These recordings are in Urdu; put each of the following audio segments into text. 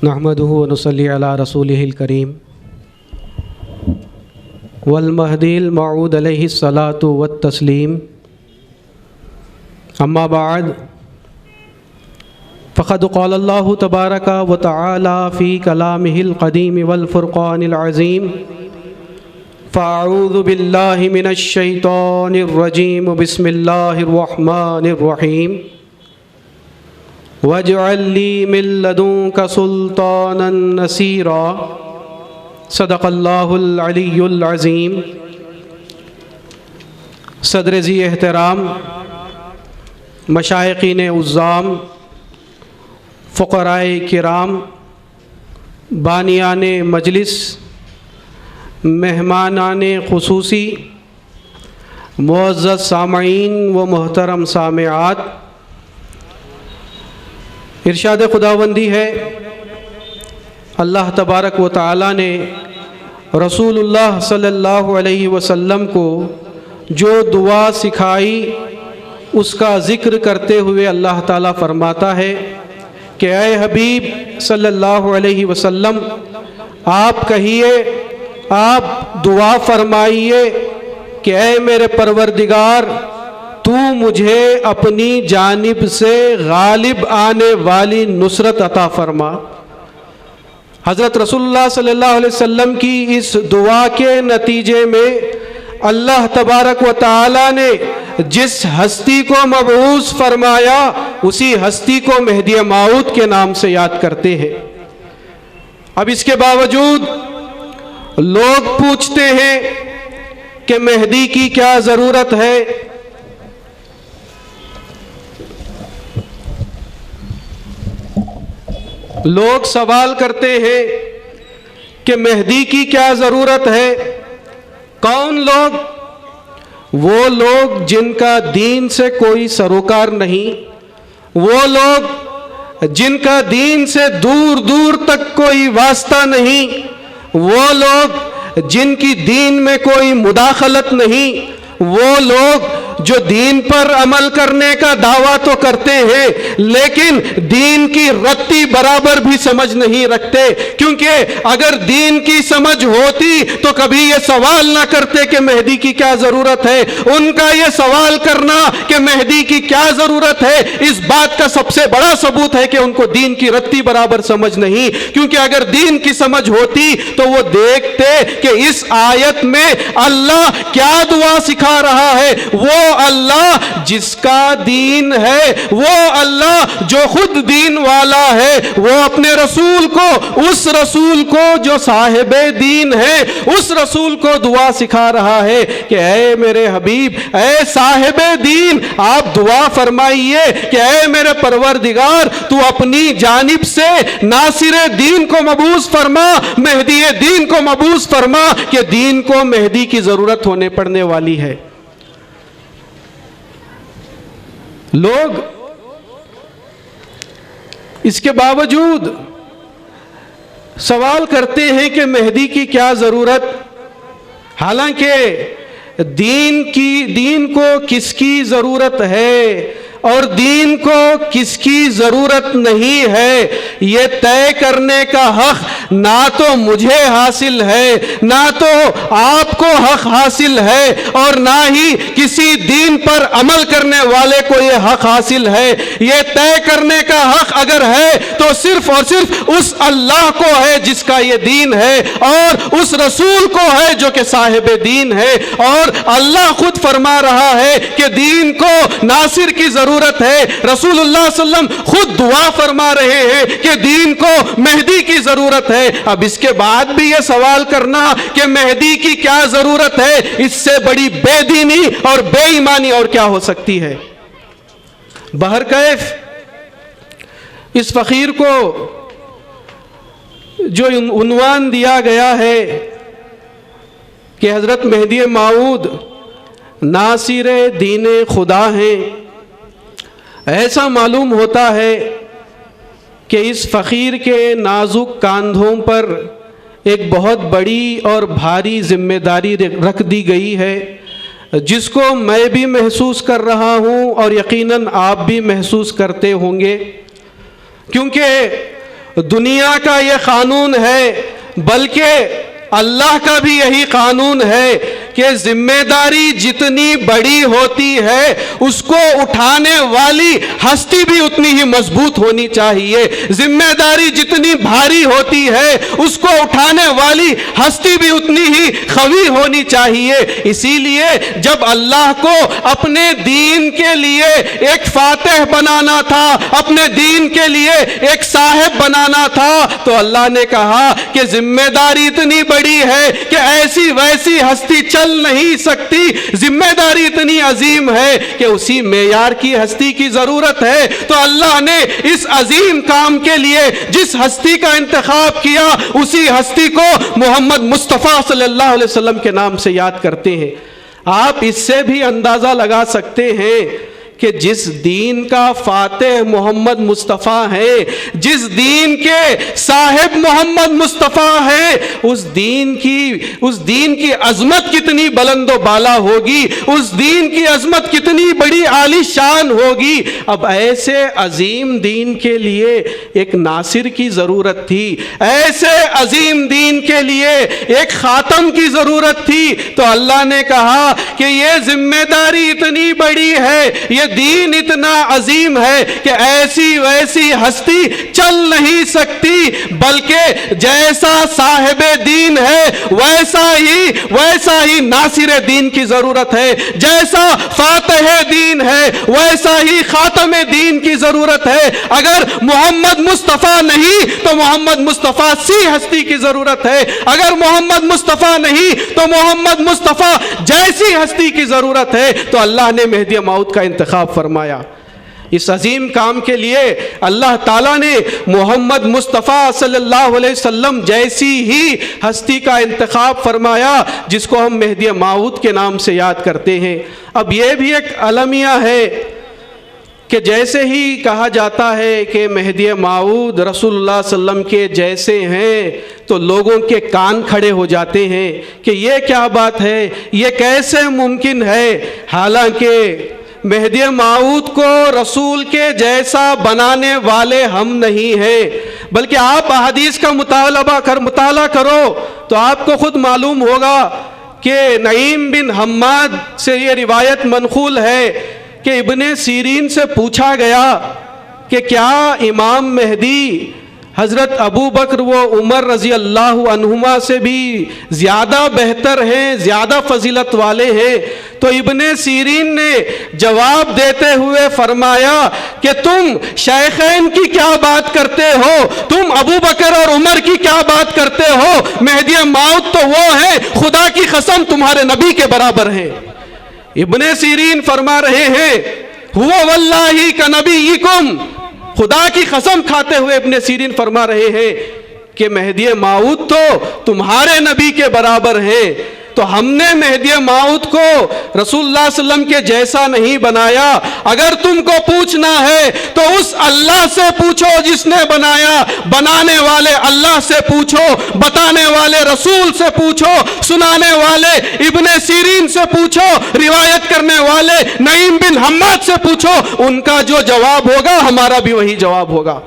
نحمده ونصلي على رسوله الكريم والمهدي الموعود عليه الصلاة والتسليم أما بعد فقد قال الله تبارك وتعالى في كلامه القديم والفرقان العظيم فأعوذ بالله من الشيطان الرجيم بسم الله الرحمن الرحيم واجعل لي من لدنك سلطانا نصيرا صدق الله العلي العظيم۔ صدر ذی احترام، مشائقین عظام، فقرائے کرام، بانیان مجلس، مہمانان خصوصی، معزز سامعین و محترم سامعات، ارشاد خداوندی ہے اللہ تبارک و تعالی نے رسول اللہ صلی اللہ علیہ وسلم کو جو دعا سکھائی اس کا ذکر کرتے ہوئے اللہ تعالیٰ فرماتا ہے کہ اے حبیب صلی اللہ علیہ وسلم، آپ کہیے، آپ دعا فرمائیے کہ اے میرے پروردگار، تو مجھے اپنی جانب سے غالب آنے والی نصرت عطا فرما۔ حضرت رسول اللہ صلی اللہ علیہ وسلم کی اس دعا کے نتیجے میں اللہ تبارک و تعالی نے جس ہستی کو مبعوث فرمایا اسی ہستی کو مہدی موعود کے نام سے یاد کرتے ہیں۔ اب اس کے باوجود لوگ پوچھتے ہیں کہ مہدی کی کیا ضرورت ہے؟ لوگ سوال کرتے ہیں کہ مہدی کی کیا ضرورت ہے؟ کون لوگ؟ وہ لوگ جن کا دین سے کوئی سروکار نہیں، وہ لوگ جن کا دین سے دور دور تک کوئی واسطہ نہیں، وہ لوگ جن کی دین میں کوئی مداخلت نہیں، وہ لوگ جو دین پر عمل کرنے کا دعویٰ تو کرتے ہیں لیکن دین کی رتی برابر بھی سمجھ نہیں رکھتے، کیونکہ اگر دین کی سمجھ ہوتی تو کبھی یہ سوال نہ کرتے کہ مہدی کی کیا ضرورت ہے۔ ان کا یہ سوال کرنا کہ مہدی کی کیا ضرورت ہے اس بات کا سب سے بڑا ثبوت ہے کہ ان کو دین کی رتی برابر سمجھ نہیں، کیونکہ اگر دین کی سمجھ ہوتی تو وہ دیکھتے کہ اس آیت میں اللہ کیا دعا سکھا رہا ہے۔ وہ اللہ جس کا دین ہے، وہ اللہ جو خود دین والا ہے، وہ اپنے رسول کو، اس رسول کو جو صاحب دین ہے، اس رسول کو دعا سکھا رہا ہے کہ اے میرے حبیب، اے صاحب دین، آپ دعا فرمائیے کہ اے میرے پروردگار، تو اپنی جانب سے ناصر دین کو مبعوث فرما، مہدی دین کو مبعوث فرما کہ دین کو مہدی کی ضرورت ہونے پڑنے والی ہے۔ لوگ اس کے باوجود سوال کرتے ہیں کہ مہدی کی کیا ضرورت، حالانکہ دین کو کس کی ضرورت ہے اور دین کو کس کی ضرورت نہیں ہے، یہ طے کرنے کا حق نہ تو مجھے حاصل ہے، نہ تو آپ کو حق حاصل ہے، اور نہ ہی کسی دین پر عمل کرنے والے کو یہ حق حاصل ہے۔ یہ طے کرنے کا حق اگر ہے تو صرف اور صرف اس اللہ کو ہے جس کا یہ دین ہے، اور اس رسول کو ہے جو کہ صاحب دین ہے، اور اللہ خود فرما رہا ہے کہ دین کو ناصر کی ضرورت ہے۔ رسول اللہ صلی اللہ علیہ وسلم خود دعا فرما رہے ہیں کہ دین کو مہدی کی ضرورت ہے۔ اب اس کے بعد بھی یہ سوال کرنا کہ مہدی کی کیا ضرورت ہے، اس سے بڑی بے دینی اور بے ایمانی اور کیا ہو سکتی ہے؟ بہرکیف اس فقیر کو جو عنوان دیا گیا ہے کہ حضرت مہدی موعود ناصر دین خدا ہیں، ایسا معلوم ہوتا ہے کہ اس فقیر کے نازک کاندھوں پر ایک بہت بڑی اور بھاری ذمہ داری رکھ دی گئی ہے، جس کو میں بھی محسوس کر رہا ہوں اور یقیناً آپ بھی محسوس کرتے ہوں گے، کیونکہ دنیا کا یہ قانون ہے، بلکہ اللہ کا بھی یہی قانون ہے کہ ذمہ داری جتنی بڑی ہوتی ہے اس کو اٹھانے والی ہستی بھی اتنی ہی مضبوط ہونی چاہیے، ذمہ داری جتنی بھاری ہوتی ہے اس کو اٹھانے والی ہستی بھی اتنی ہی قوی ہونی چاہیے۔ اسی لیے جب اللہ کو اپنے دین کے لیے ایک فاتح بنانا تھا، اپنے دین کے لیے ایک صاحب بنانا تھا، تو اللہ نے کہا کہ ذمہ داری اتنی بڑی ہے کہ ایسی ویسی ہستی چل نہیں سکتی، ذمہ داری اتنی عظیم ہے کہ اسی معیار کی ہستی کی ضرورت ہے۔ تو اللہ نے اس عظیم کام کے لیے جس ہستی کا انتخاب کیا، اسی ہستی کو محمد مصطفیٰ صلی اللہ علیہ وسلم کے نام سے یاد کرتے ہیں۔ آپ اس سے بھی اندازہ لگا سکتے ہیں کہ جس دین کا فاتح محمد مصطفیٰ ہے، جس دین کے صاحب محمد مصطفیٰ ہے، اس دین کی عظمت کتنی بلند و بالا ہوگی، اس دین کی عظمت کتنی بڑی عالی شان ہوگی۔ اب ایسے عظیم دین کے لیے ایک ناصر کی ضرورت تھی، ایسے عظیم دین کے لیے ایک خاتم کی ضرورت تھی۔ تو اللہ نے کہا کہ یہ ذمہ داری اتنی بڑی ہے، یہ دین اتنا عظیم ہے کہ ایسی ویسی ہستی چل نہیں سکتی، بلکہ جیسا صاحب دین ہے ویسا ہی ناصر دین کی ضرورت ہے، جیسا فاتح دین ہے ویسا ہی خاتم دین کی ضرورت ہے۔ اگر محمد مصطفیٰ نہیں تو محمد مصطفیٰ سی ہستی کی ضرورت ہے، اگر محمد مصطفیٰ نہیں تو محمد مصطفیٰ جیسی ہستی کی ضرورت ہے۔ تو اللہ نے مہدی موعود کا انتخاب فرمایا۔ اس عظیم کام کے لیے اللہ تعالیٰ نے محمد مصطفیٰ صلی اللہ علیہ وسلم جیسی ہی ہستی کا انتخاب فرمایا، جس کو ہم مہدی موعود کے نام سے یاد کرتے ہیں۔ اب یہ بھی ایک المیہ ہے کہ جیسے ہی کہا جاتا ہے کہ مہدی موعود رسول اللہ صلی اللہ علیہ وسلم کے جیسے ہیں تو لوگوں کے کان کھڑے ہو جاتے ہیں کہ یہ کیا بات ہے، یہ کیسے ممکن ہے۔ حالانکہ مہدی موعود کو رسول کے جیسا بنانے والے ہم نہیں ہیں، بلکہ آپ احادیث کا مطالعہ کرو تو آپ کو خود معلوم ہوگا کہ نعیم بن حماد سے یہ روایت منقول ہے کہ ابن سیرین سے پوچھا گیا کہ کیا امام مہدی حضرت ابو بکر و عمر رضی اللہ عنہما سے بھی زیادہ بہتر ہیں، زیادہ فضیلت والے ہیں؟ تو ابن سیرین نے جواب دیتے ہوئے فرمایا کہ تم شیخین کی کیا بات کرتے ہو، تم ابو بکر اور عمر کی کیا بات کرتے ہو، مہدی موعود تو وہ ہیں خدا کی قسم تمہارے نبی کے برابر ہیں۔ ابن سیرین فرما رہے ہیں ہوا واللہ کنبیکم، خدا کی قسم کھاتے ہوئے ابن سیرین فرما رہے ہیں کہ مہدی موعود تو تمہارے نبی کے برابر ہیں۔ تو ہم نے مہدی موعود کو رسول اللہ صلی اللہ علیہ وسلم کے جیسا نہیں بنایا۔ اگر تم کو پوچھنا ہے تو اس اللہ سے پوچھو جس نے بنایا، بنانے والے اللہ سے پوچھو، بتانے والے رسول سے پوچھو، سنانے والے ابن سیرین سے پوچھو، روایت کرنے والے نعیم بن حماد سے پوچھو، ان کا جو جواب ہوگا ہمارا بھی وہی جواب ہوگا،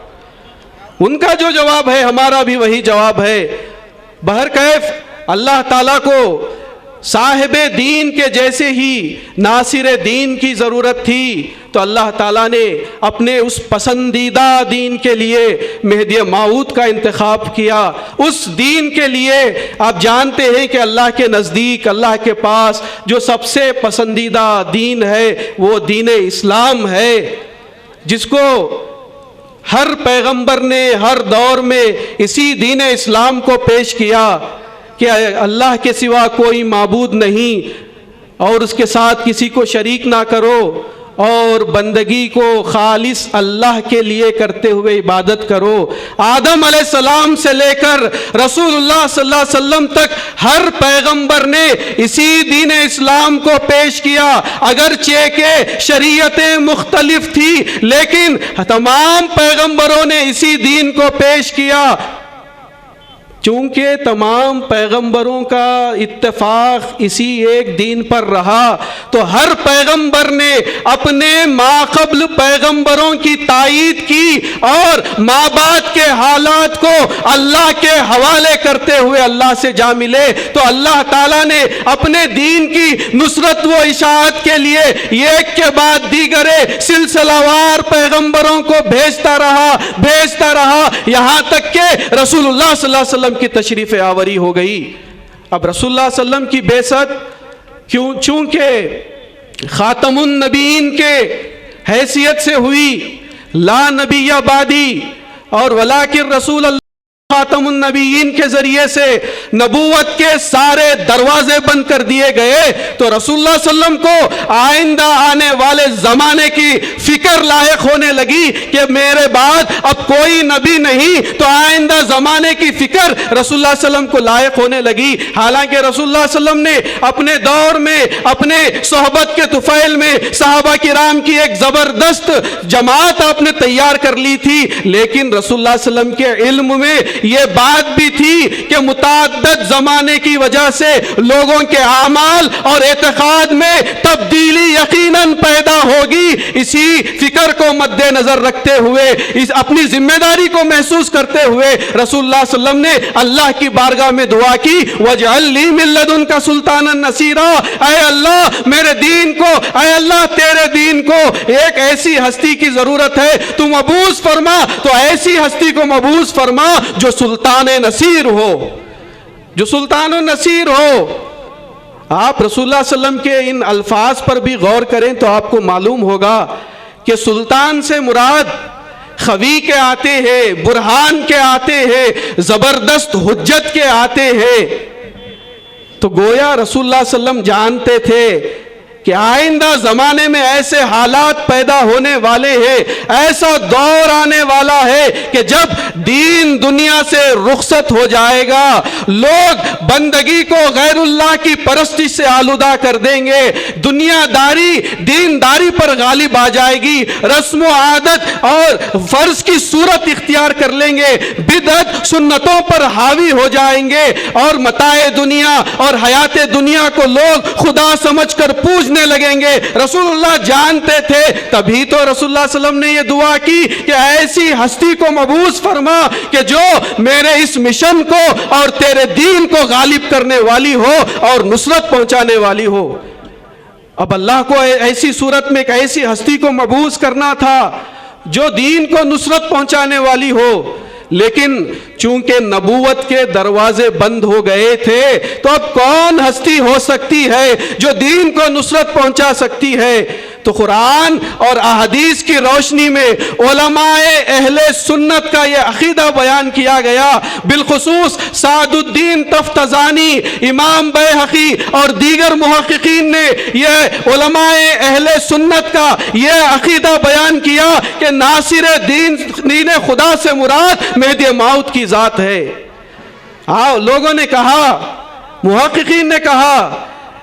ان کا جو جواب ہے ہمارا بھی وہی جواب ہے۔ بہرکیف اللہ تعالیٰ کو صاحب دین کے جیسے ہی ناصر دین کی ضرورت تھی، تو اللہ تعالیٰ نے اپنے اس پسندیدہ دین کے لیے مہدی موعود کا انتخاب کیا۔ اس دین کے لیے آپ جانتے ہیں کہ اللہ کے نزدیک، اللہ کے پاس جو سب سے پسندیدہ دین ہے وہ دین اسلام ہے، جس کو ہر پیغمبر نے ہر دور میں اسی دین اسلام کو پیش کیا کہ اللہ کے سوا کوئی معبود نہیں اور اس کے ساتھ کسی کو شریک نہ کرو، اور بندگی کو خالص اللہ کے لیے کرتے ہوئے عبادت کرو۔ آدم علیہ السلام سے لے کر رسول اللہ صلی اللہ علیہ وسلم تک ہر پیغمبر نے اسی دین اسلام کو پیش کیا، اگرچہ کہ شریعتیں مختلف تھی لیکن تمام پیغمبروں نے اسی دین کو پیش کیا۔ چونکہ تمام پیغمبروں کا اتفاق اسی ایک دین پر رہا تو ہر پیغمبر نے اپنے ماقبل پیغمبروں کی تائید کی اور ماں باپ کے حالات کو اللہ کے حوالے کرتے ہوئے اللہ سے جا ملے، تو اللہ تعالیٰ نے اپنے دین کی نصرت و اشاعت کے لیے ایک کے بعد دیگر سلسلہ وار پیغمبروں کو بھیجتا رہا یہاں تک کہ رسول اللہ صلی اللہ علیہ وسلم کی تشریف آوری ہو گئی۔ اب رسول اللہ صلی اللہ علیہ وسلم کی بعثت چونکہ خاتم النبیین کے حیثیت سے ہوئی، لا نبی بعدی، اور ولیکن رسول اللہ خاتم النبیین کے ذریعے سے نبوت کے سارے دروازے بند کر دیے گئے، تو رسول اللہ صلی اللہ علیہ وسلم کو آئندہ آنے والے زمانے کی فکر لاحق ہونے لگی کہ میرے بعد اب کوئی نبی نہیں، تو آئندہ زمانے کی فکر رسول اللہ صلی اللہ علیہ وسلم کو لاحق ہونے لگی۔ حالانکہ رسول اللہ صلی اللہ علیہ وسلم نے اپنے دور میں اپنے صحبت کے طفیل میں صحابہ کرام کی ایک زبردست جماعت آپ نے تیار کر لی تھی، لیکن رسول اللہ صلی اللہ علیہ وسلم کے علم میں یہ بات بھی تھی کہ متعدد زمانے کی وجہ سے لوگوں کے اعمال اور اعتقاد میں تبدیلی یقیناً پیدا ہوگی۔ اسی فکر کو مد نظر رکھتے ہوئے، اپنی ذمہ داری کو محسوس کرتے ہوئے رسول اللہ صلی اللہ علیہ وسلم نے اللہ کی بارگاہ میں دعا کی، وَاجْعَلْ لِي مِن لَّدُنْكَ سُلْطَانًا نَصِيرًا، اے اللہ میرے دین کو، اے اللہ تیرے دین کو ایک ایسی ہستی کی ضرورت ہے، تو مبعوث فرما، تو ایسی ہستی کو مبعوث فرما جو سلطان نصیر ہو، جو سلطان و نصیر ہو۔ آپ رسول اللہ صلی اللہ علیہ وسلم کے ان الفاظ پر بھی غور کریں تو آپ کو معلوم ہوگا کہ سلطان سے مراد خوی کے آتے ہیں، برہان کے آتے ہیں، زبردست حجت کے آتے ہیں۔ تو گویا رسول اللہ صلی اللہ علیہ وسلم جانتے تھے کہ آئندہ زمانے میں ایسے حالات پیدا ہونے والے ہیں، ایسا دور آنے والا ہے کہ جب دین دنیا سے رخصت ہو جائے گا، لوگ بندگی کو غیر اللہ کی پرستش سے آلودہ کر دیں گے، دنیا داری دینداری پر غالب آ جائے گی، رسم و عادت اور فرض کی صورت اختیار کر لیں گے، بدعت سنتوں پر حاوی ہو جائیں گے، اور متاع دنیا اور حیات دنیا کو لوگ خدا سمجھ کر پوجنے لگیں گے۔ رسول اللہ جانتے تھے، تبھی تو رسول اللہ صلی اللہ علیہ وسلم نے یہ دعا کی کہ ایسی ہستی کو مبعوث فرما کہ جو میرے اس مشن کو اور تیرے دین کو غالب کرنے والی ہو اور نصرت پہنچانے والی ہو۔ اب اللہ کو ایسی صورت میں ایک ایسی ہستی کو مبعوث کرنا تھا جو دین کو نصرت پہنچانے والی ہو، لیکن چونکہ نبوت کے دروازے بند ہو گئے تھے تو اب کون ہستی ہو سکتی ہے جو دین کو نصرت پہنچا سکتی ہے؟ تو قرآن اور احادیث کی روشنی میں علماء اہل سنت کا یہ عقیدہ بیان کیا گیا، بالخصوص سعد الدین تفتزانی، امام بیہقی اور دیگر محققین نے یہ علماء اہل سنت کا یہ عقیدہ بیان کیا کہ ناصر دین خدا سے مراد مہدی موعود کی ذات ہے۔ لوگوں نے کہا، محققین نے کہا،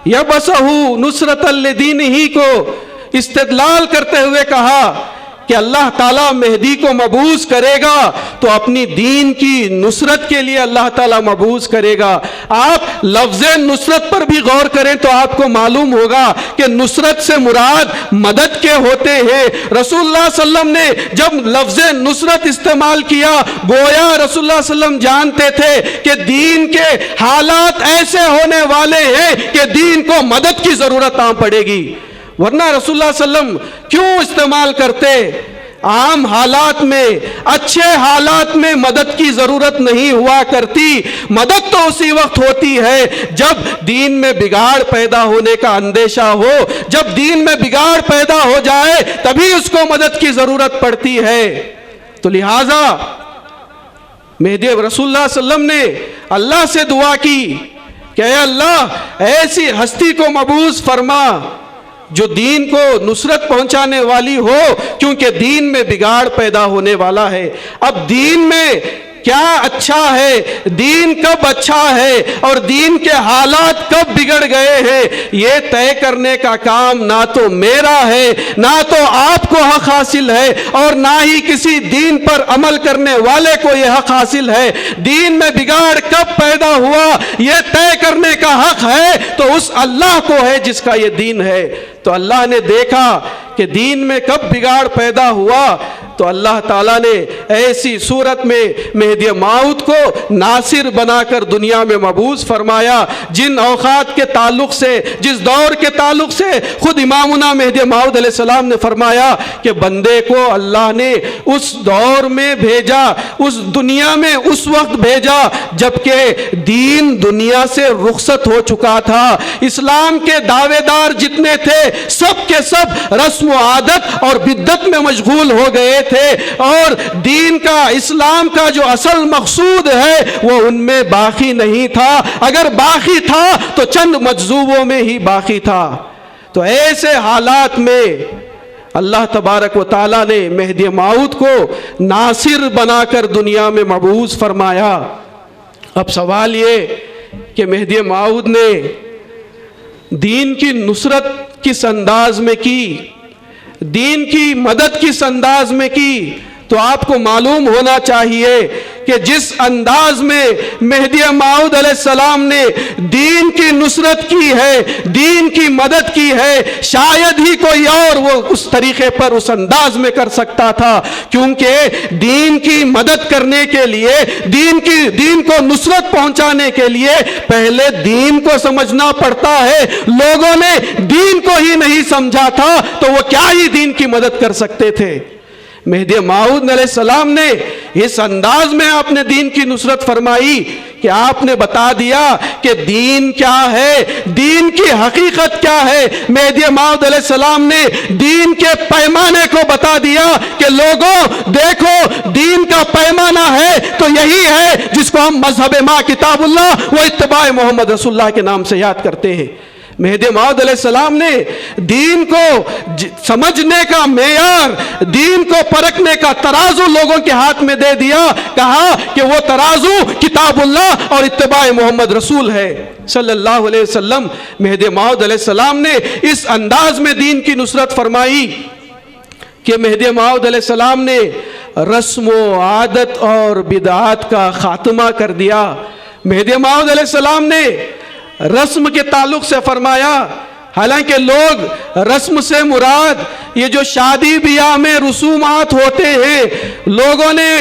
یبسہو نصرت لدینہ کو استدلال کرتے ہوئے کہا کہ اللہ تعالیٰ مہدی کو مبعوث کرے گا تو اپنی دین کی نصرت کے لیے اللہ تعالیٰ مبعوث کرے گا۔ آپ لفظ نصرت پر بھی غور کریں تو آپ کو معلوم ہوگا کہ نصرت سے مراد مدد کے ہوتے ہیں۔ رسول اللہ صلی اللہ علیہ وسلم نے جب لفظ نصرت استعمال کیا، گویا رسول اللہ صلی اللہ علیہ وسلم جانتے تھے کہ دین کے حالات ایسے ہونے والے ہیں کہ دین کو مدد کی ضرورت آ پڑے گی، ورنہ رسول اللہ صلی اللہ علیہ وسلم کیوں استعمال کرتے؟ عام حالات میں، اچھے حالات میں مدد کی ضرورت نہیں ہوا کرتی، مدد تو اسی وقت ہوتی ہے جب دین میں بگاڑ پیدا ہونے کا اندیشہ ہو، جب دین میں بگاڑ پیدا ہو جائے تبھی اس کو مدد کی ضرورت پڑتی ہے۔ تو لہٰذا مہدی رسول اللہ صلی اللہ علیہ وسلم نے اللہ سے دعا کی کہ اے اللہ ایسی ہستی کو مبعوث فرما جو دین کو نصرت پہنچانے والی ہو، کیونکہ دین میں بگاڑ پیدا ہونے والا ہے۔ اب دین میں کیا اچھا ہے، دین کب اچھا ہے اور دین کے حالات کب بگڑ گئے ہیں، یہ طے کرنے کا کام نہ تو میرا ہے، نہ تو آپ کو حق حاصل ہے، اور نہ ہی کسی دین پر عمل کرنے والے کو یہ حق حاصل ہے۔ دین میں بگاڑ کب پیدا ہوا یہ طے کرنے کا حق ہے تو اس اللہ کو ہے جس کا یہ دین ہے۔ تو اللہ نے دیکھا کہ دین میں کب بگاڑ پیدا ہوا، تو اللہ تعالیٰ نے ایسی صورت میں مہدی موعود کو ناصر بنا کر دنیا میں مبعوث فرمایا۔ جن اوقات کے تعلق سے، جس دور کے تعلق سے خود امامنا مہدی موعود علیہ السلام نے فرمایا کہ بندے کو اللہ نے اس دور میں بھیجا، اس دنیا میں اس وقت بھیجا جبکہ دین دنیا سے رخصت ہو چکا تھا۔ اسلام کے دعوے دار جتنے تھے سب کے سب رسم و عادت اور بدعت میں مشغول ہو گئے تھے، اور دین کا، اسلام کا جو اصل مقصود ہے وہ ان میں باقی نہیں تھا، اگر باقی تھا تو چند مجذوبوں میں ہی باقی تھا۔ تو ایسے حالات میں اللہ تبارک و تعالیٰ نے مہدی موعود کو ناصر بنا کر دنیا میں مبعوث فرمایا۔ اب سوال یہ کہ مہدی موعود نے دین کی نصرت کس انداز میں کی، دین کی مدد کس انداز میں کی، تو آپ کو معلوم ہونا چاہیے کہ جس انداز میں مہدی موعود علیہ السلام نے دین کی نصرت کی ہے، دین کی مدد کی ہے، شاید ہی کوئی اور وہ اس طریقے پر، اس انداز میں کر سکتا تھا، کیونکہ دین کی مدد کرنے کے لیے، دین کو نصرت پہنچانے کے لیے پہلے دین کو سمجھنا پڑتا ہے۔ لوگوں نے دین کو ہی نہیں سمجھا تھا تو وہ کیا ہی دین کی مدد کر سکتے تھے۔ مہدی موعود علیہ السلام نے اس انداز میں آپ نے دین کی نصرت فرمائی کہ آپ نے بتا دیا کہ دین کیا ہے، دین کی حقیقت کیا ہے۔ مہدی موعود علیہ السلام نے دین کے پیمانے کو بتا دیا کہ لوگوں دیکھو دین کا پیمانہ ہے تو یہی ہے جس کو ہم مذہب ما کتاب اللہ و اتباع محمد رسول اللہ کے نام سے یاد کرتے ہیں۔ مہدی موعود علیہ السلام نے دین کو سمجھنے کا معیار، دین کو پرکھنے کا ترازو لوگوں کے ہاتھ میں دے دیا، کہا کہ وہ ترازو کتاب اللہ اور اتباع محمد رسول ہے صلی اللہ علیہ وسلم۔ مہدی موعود علیہ السلام نے اس انداز میں دین کی نصرت فرمائی کہ مہدی موعود علیہ السلام نے رسم و عادت اور بدعات کا خاتمہ کر دیا۔ مہدی موعود علیہ السلام نے رسم کے تعلق سے فرمایا، حالانکہ لوگ رسم سے مراد یہ جو شادی بیاہ میں رسومات ہوتے ہیں، لوگوں نے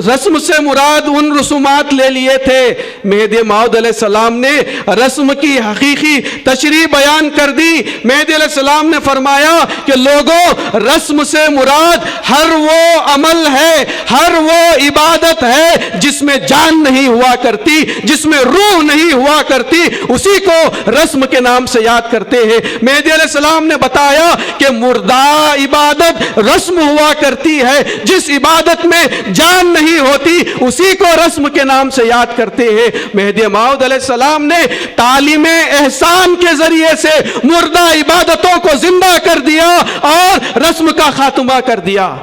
رسم سے مراد ان رسومات لے لیے تھے۔ مہدی موعود علیہ السلام نے رسم کی حقیقی تشریح بیان کر دی۔ مہدی علیہ السلام نے فرمایا کہ لوگوں رسم سے مراد ہر وہ عمل ہے، ہر وہ عبادت ہے جس میں جان نہیں ہوا کرتی، جس میں روح نہیں ہوا کرتی، اسی کو رسم کے نام سے یاد کرتے ہیں۔ مہدی علیہ السلام نے بتایا کہ مردہ عبادت رسم ہوا کرتی ہے، جس عبادت میں جان نہیں ہوتی اسی کو رسم کے نام سے یاد کرتے ہیں۔ مہدی موعود علیہ السلام نے تعلیم احسان کے ذریعے سے مردہ عبادتوں کو زندہ کر دیا اور رسم کا خاتمہ کر دیا۔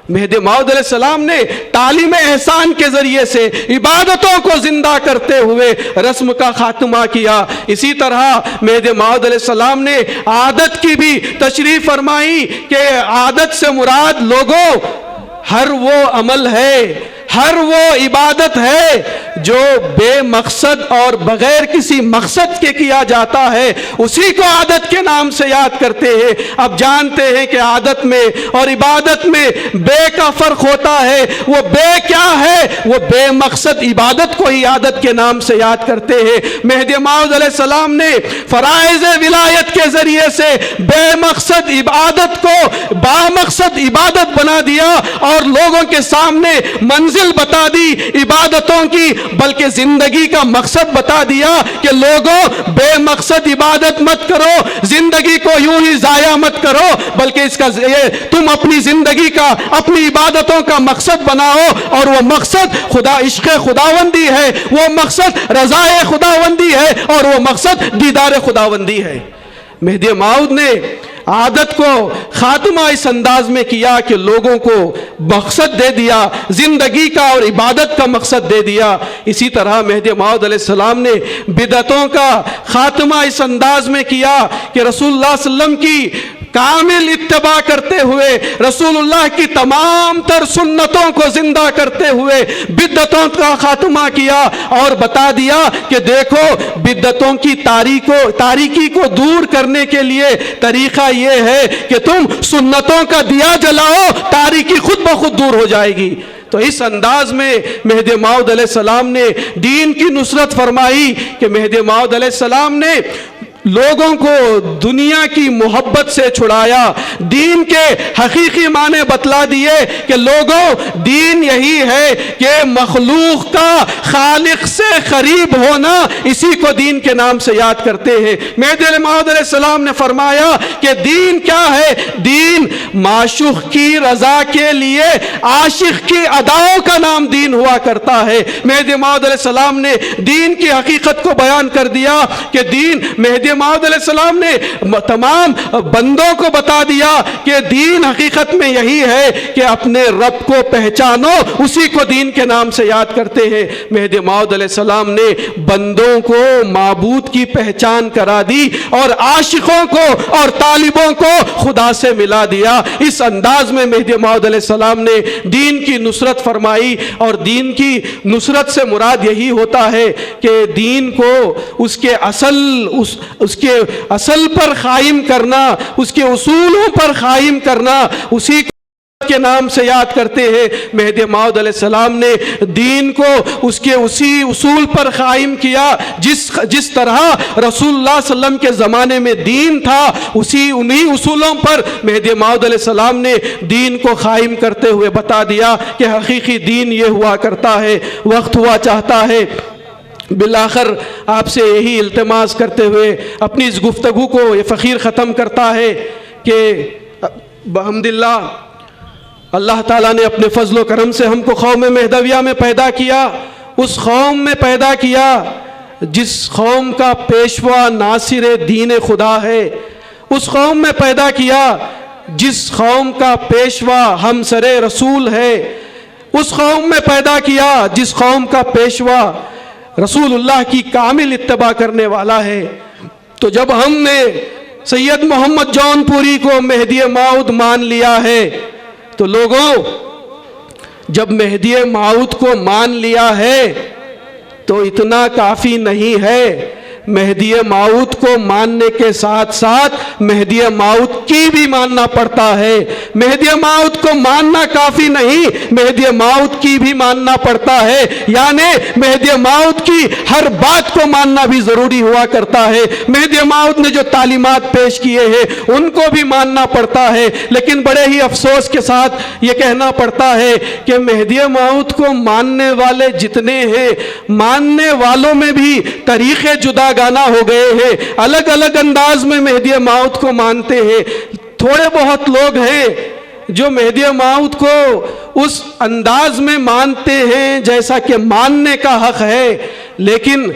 مہدی موعود علیہ السلام نے تعلیم احسان کے ذریعے سے عبادتوں کو زندہ کرتے ہوئے رسم کا خاتمہ کیا۔ اسی طرح مہدی موعود علیہ السلام نے عادت کی بھی تشریح فرمائی کہ عادت سے مراد لوگوں ہر وہ عمل ہے، ہر وہ عبادت ہے جو بے مقصد اور بغیر کسی مقصد کے کیا جاتا ہے، اسی کو عادت کے نام سے یاد کرتے ہیں۔ اب جانتے ہیں کہ عادت میں اور عبادت میں بے کا فرق ہوتا ہے۔ وہ بے کیا ہے؟ وہ بے مقصد عبادت کو ہی عادت کے نام سے یاد کرتے ہیں۔ مہدی موعود علیہ السلام نے فرائض ولایت کے ذریعے سے بے مقصد عبادت کو با مقصد عبادت بنا دیا اور لوگوں کے سامنے منزل بتا دی عبادتوں کی، بلکہ زندگی کا مقصد بتا دیا کہ لوگوں بے مقصد عبادت مت کرو، زندگی کو یوں ہی ضائع مت کرو، بلکہ اس کا تم اپنی زندگی کا، اپنی عبادتوں کا مقصد بناؤ، اور وہ مقصد خدا عشق خداوندی ہے، وہ مقصد رضائے خداوندی ہے، اور وہ مقصد دیدار خداوندی ہے۔ مہدی موعود نے عادت کو خاتمہ اس انداز میں کیا کہ لوگوں کو مقصد دے دیا، زندگی کا اور عبادت کا مقصد دے دیا۔ اسی طرح مہدی موعود علیہ السلام نے بدعتوں کا خاتمہ اس انداز میں کیا کہ رسول اللہ صلی اللہ علیہ وسلم کی کامل اتباع کرتے ہوئے، رسول اللہ کی تمام تر سنتوں کو زندہ کرتے ہوئے بدعتوں کا خاتمہ کیا اور بتا دیا کہ دیکھو بدعتوں کی تاریکی کو دور کرنے کے لیے طریقہ یہ ہے کہ تم سنتوں کا دیا جلاؤ، تاریکی خود بخود دور ہو جائے گی۔ تو اس انداز میں مہدی موعود علیہ السلام نے دین کی نصرت فرمائی کہ مہدی موعود علیہ السلام نے لوگوں کو دنیا کی محبت سے چھڑایا، دین کے حقیقی معنی بتلا دیے کہ لوگوں دین یہی ہے کہ مخلوق کا خالق سے قریب ہونا، اسی کو دین کے نام سے یاد کرتے ہیں۔ مہدی موعود علیہ السلام نے فرمایا کہ دین کیا ہے؟ دین معشوق کی رضا کے لیے عاشق کی اداؤں کا نام دین ہوا کرتا ہے۔ مہدی موعود علیہ السلام نے دین کی حقیقت کو بیان کر دیا کہ دین، مہدی موعود علیہ السلام نے تمام بندوں کو بتا دیا کہ دین حقیقت میں یہی ہے کہ اپنے رب کو پہچانو، اسی کو دین کے نام سے یاد کرتے ہیں۔ مہدی موعود علیہ السلام نے بندوں کو معبود کی پہچان کرا دی اور عاشقوں کو اور طالبوں کو خدا سے ملا دیا۔ اس انداز میں مہدی موعود علیہ السلام نے دین کی نصرت فرمائی، اور دین کی نصرت سے مراد یہی ہوتا ہے کہ دین کو اس کے اصل پر قائم کرنا، اس کے اصولوں پر قائم کرنا، اسی کے نام سے یاد کرتے ہیں۔ مہدی موعود علیہ السلام نے دین کو اس کے اسی اصول پر قائم کیا جس طرح رسول اللہ صلی اللہ علیہ وسلم کے زمانے میں دین تھا، انہی اصولوں پر مہدی موعود علیہ السلام نے دین کو قائم کرتے ہوئے بتا دیا کہ حقیقی دین یہ ہوا کرتا ہے۔ وقت ہوا چاہتا ہے بالآخر آپ سے یہی التماس کرتے ہوئے اپنی اس گفتگو کو یہ فقیر ختم کرتا ہے کہ بحمداللہ اللہ تعالیٰ نے اپنے فضل و کرم سے ہم کو قوم مہدویہ میں پیدا کیا، اس قوم میں پیدا کیا جس قوم کا پیشوا ناصر دین خدا ہے، اس قوم میں پیدا کیا جس قوم کا پیشوا ہمسر رسول ہے، اس قوم میں پیدا کیا جس قوم کا پیشوا رسول اللہ کی کامل اتباع کرنے والا ہے۔ تو جب ہم نے سید محمد جون پوری کو مہدی موعود مان لیا ہے، تو لوگوں جب مہدی موعود کو مان لیا ہے تو اتنا کافی نہیں ہے، مہدی موعود کو ماننے کے ساتھ ساتھ مہدی موعود کی بھی ماننا پڑتا ہے۔ مہدی موعود کو ماننا کافی نہیں، مہدی موعود کی بھی ماننا پڑتا ہے، یعنی مہدی موعود کی ہر بات کو ماننا بھی ضروری ہوا کرتا ہے۔ مہدی موعود نے جو تعلیمات پیش کیے ہیں ان کو بھی ماننا پڑتا ہے، لیکن بڑے ہی افسوس کے ساتھ یہ کہنا پڑتا ہے کہ مہدی موعود کو ماننے والے جتنے ہیں، ماننے والوں میں بھی طریقے جدا گانا ہو گئے ہیں، الگ الگ انداز میں مہدی موعود کو مانتے ہیں۔ تھوڑے بہت لوگ ہیں جو مہدی موعود کو اس انداز میں مانتے ہیں جیسا کہ ماننے کا حق ہے، لیکن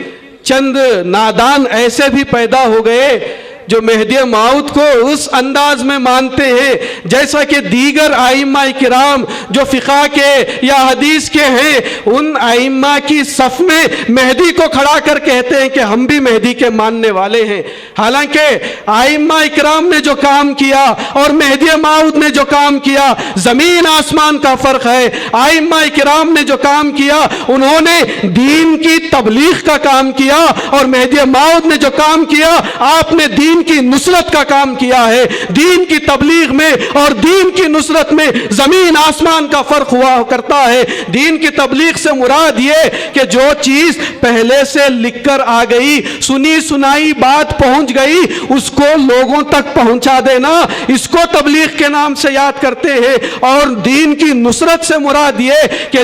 چند نادان ایسے بھی پیدا ہو گئے جو مہدی موعود کو اس انداز میں مانتے ہیں جیسا کہ دیگر ائمہ کرام جو فقہ کے یا حدیث کے ہیں، ان ائمہ کی صف میں مہدی کو کھڑا کر کہتے ہیں کہ ہم بھی مہدی کے ماننے والے ہیں۔ حالانکہ ائمہ کرام نے جو کام کیا اور مہدی موعود نے جو کام کیا زمین آسمان کا فرق ہے۔ ائمہ کرام نے جو کام کیا انہوں نے دین کی تبلیغ کا کام کیا، اور مہدی موعود نے جو کام کیا آپ نے دین کی نصرت کا کام کیا ہے۔ دین کی تبلیغ میں اور دین کی نصرت میں زمین آسمان کا فرق ہوا کرتا ہے۔ دین کی تبلیغ سے مراد یہ کہ جو چیز پہلے سے لکھ کر آ گئی، سنی سنائی بات پہنچ گئی، اس کو لوگوں تک پہنچا دینا، اس کو تبلیغ کے نام سے یاد کرتے ہیں۔ اور دین کی نصرت سے مراد یہ کہ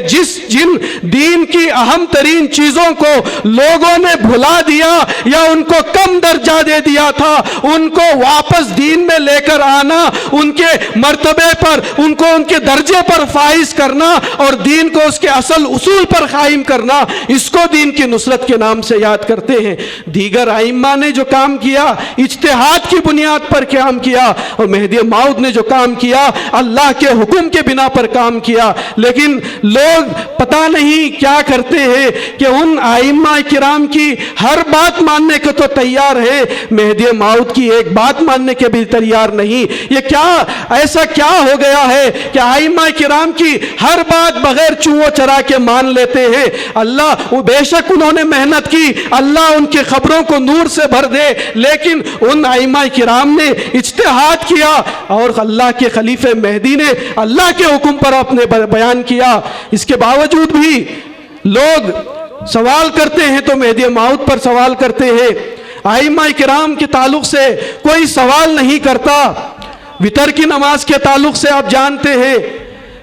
جن دین کی اہم ترین چیزوں کو لوگوں نے بھلا دیا یا ان کو کم درجہ دے دیا تھا، ان کو واپس دین میں لے کر آنا، ان کے مرتبے پر، ان کو ان کے درجے پر فائز کرنا اور دین کو اس کے اصل اصول پر قائم کرنا، اس کو دین کی نصرت کے نام سے یاد کرتے ہیں۔ دیگر ائمہ نے جو کام کیا اجتہاد کی بنیاد پر کام کیا، اور مہدی موعود نے جو کام کیا اللہ کے حکم کے بنا پر کام کیا۔ لیکن لوگ پتہ نہیں کیا کرتے ہیں کہ ان ائمہ کرام کی ہر بات ماننے کو تو تیار ہے، مہدی موعود کی ایک بات ماننے کے بھی تیار نہیں۔ یہ کیا ایسا کیا ہو گیا ہے کہ ائمہ کرام کی ہر بات بغیر چوں چرا کے مان لیتے ہیں؟ اللہ وہ بے شک انہوں نے محنت کی، اللہ ان کی خبروں کو نور سے بھر دے، لیکن ان ائمہ کرام نے اجتہاد کیا اور اللہ کے خلیفہ مہدی نے اللہ کے حکم پر اپنے بیان کیا۔ اس کے باوجود بھی لوگ سوال کرتے ہیں تو مہدی موعود پر سوال کرتے ہیں، ائمہ کرام کے تعلق سے کوئی سوال نہیں کرتا۔ وتر کی نماز کے تعلق سے آپ جانتے ہیں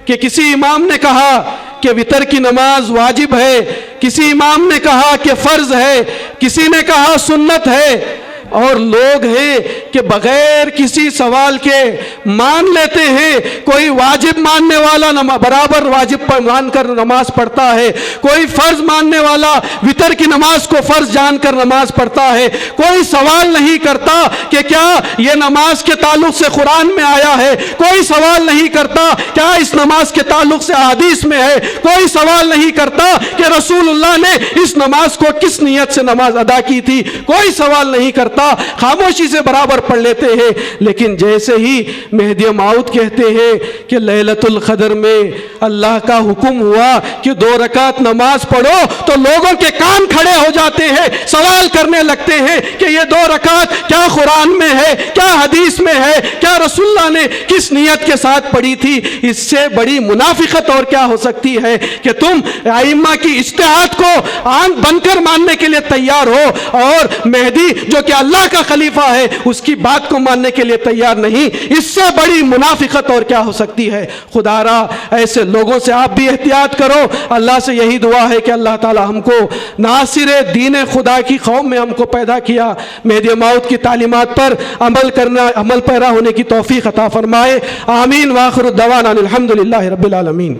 کہ کسی امام نے کہا کہ وتر کی نماز واجب ہے، کسی امام نے کہا کہ فرض ہے، کسی نے کہا سنت ہے، اور لوگ ہیں کہ بغیر کسی سوال کے مان لیتے ہیں۔ کوئی واجب ماننے والا برابر واجب مان کر نماز پڑھتا ہے، کوئی فرض ماننے والا وتر کی نماز کو فرض جان کر نماز پڑھتا ہے، کوئی سوال نہیں کرتا کہ کیا یہ نماز کے تعلق سے قرآن میں آیا ہے، کوئی سوال نہیں کرتا کیا اس نماز کے تعلق سے حدیث میں ہے، کوئی سوال نہیں کرتا کہ رسول اللہ نے اس نماز کو کس نیت سے نماز ادا کی تھی، کوئی سوال نہیں کرتا، خاموشی سے برابر پڑھ لیتے ہیں۔ لیکن جیسے ہی مہدی موعود کہتے ہیں کہ لیلۃ القدر میں اللہ کا حکم ہوا کہ 2 رکعت نماز پڑھو، تو لوگوں کے کان کھڑے ہو جاتے ہیں، سوال کرنے لگتے ہیں کہ یہ 2 رکعت کیا قرآن میں ہے، کیا حدیث میں ہے، کیا رسول اللہ نے کس نیت کے ساتھ پڑھی تھی؟ اس سے بڑی منافقت اور کیا ہو سکتی ہے کہ تم ائمہ کی اجتہاد کو آنکھ بند کر ماننے کے لیے تیار ہو، اور مہدی جو کہ اللہ کا خلیفہ ہے اس کی بات کو ماننے کے لیے تیار نہیں۔ اس سے بڑی منافقت اور کیا ہو سکتی ہے؟ خدا را ایسے لوگوں سے آپ بھی احتیاط کرو۔ اللہ سے یہی دعا ہے کہ اللہ تعالی ہم کو ناصر دین خدا کی قوم میں ہم کو پیدا کیا، مہدی موعود کی تعلیمات پر عمل پیرا ہونے کی توفیق عطا فرمائے۔ آمین وآخر الدعوانا الحمدللہ رب العالمین۔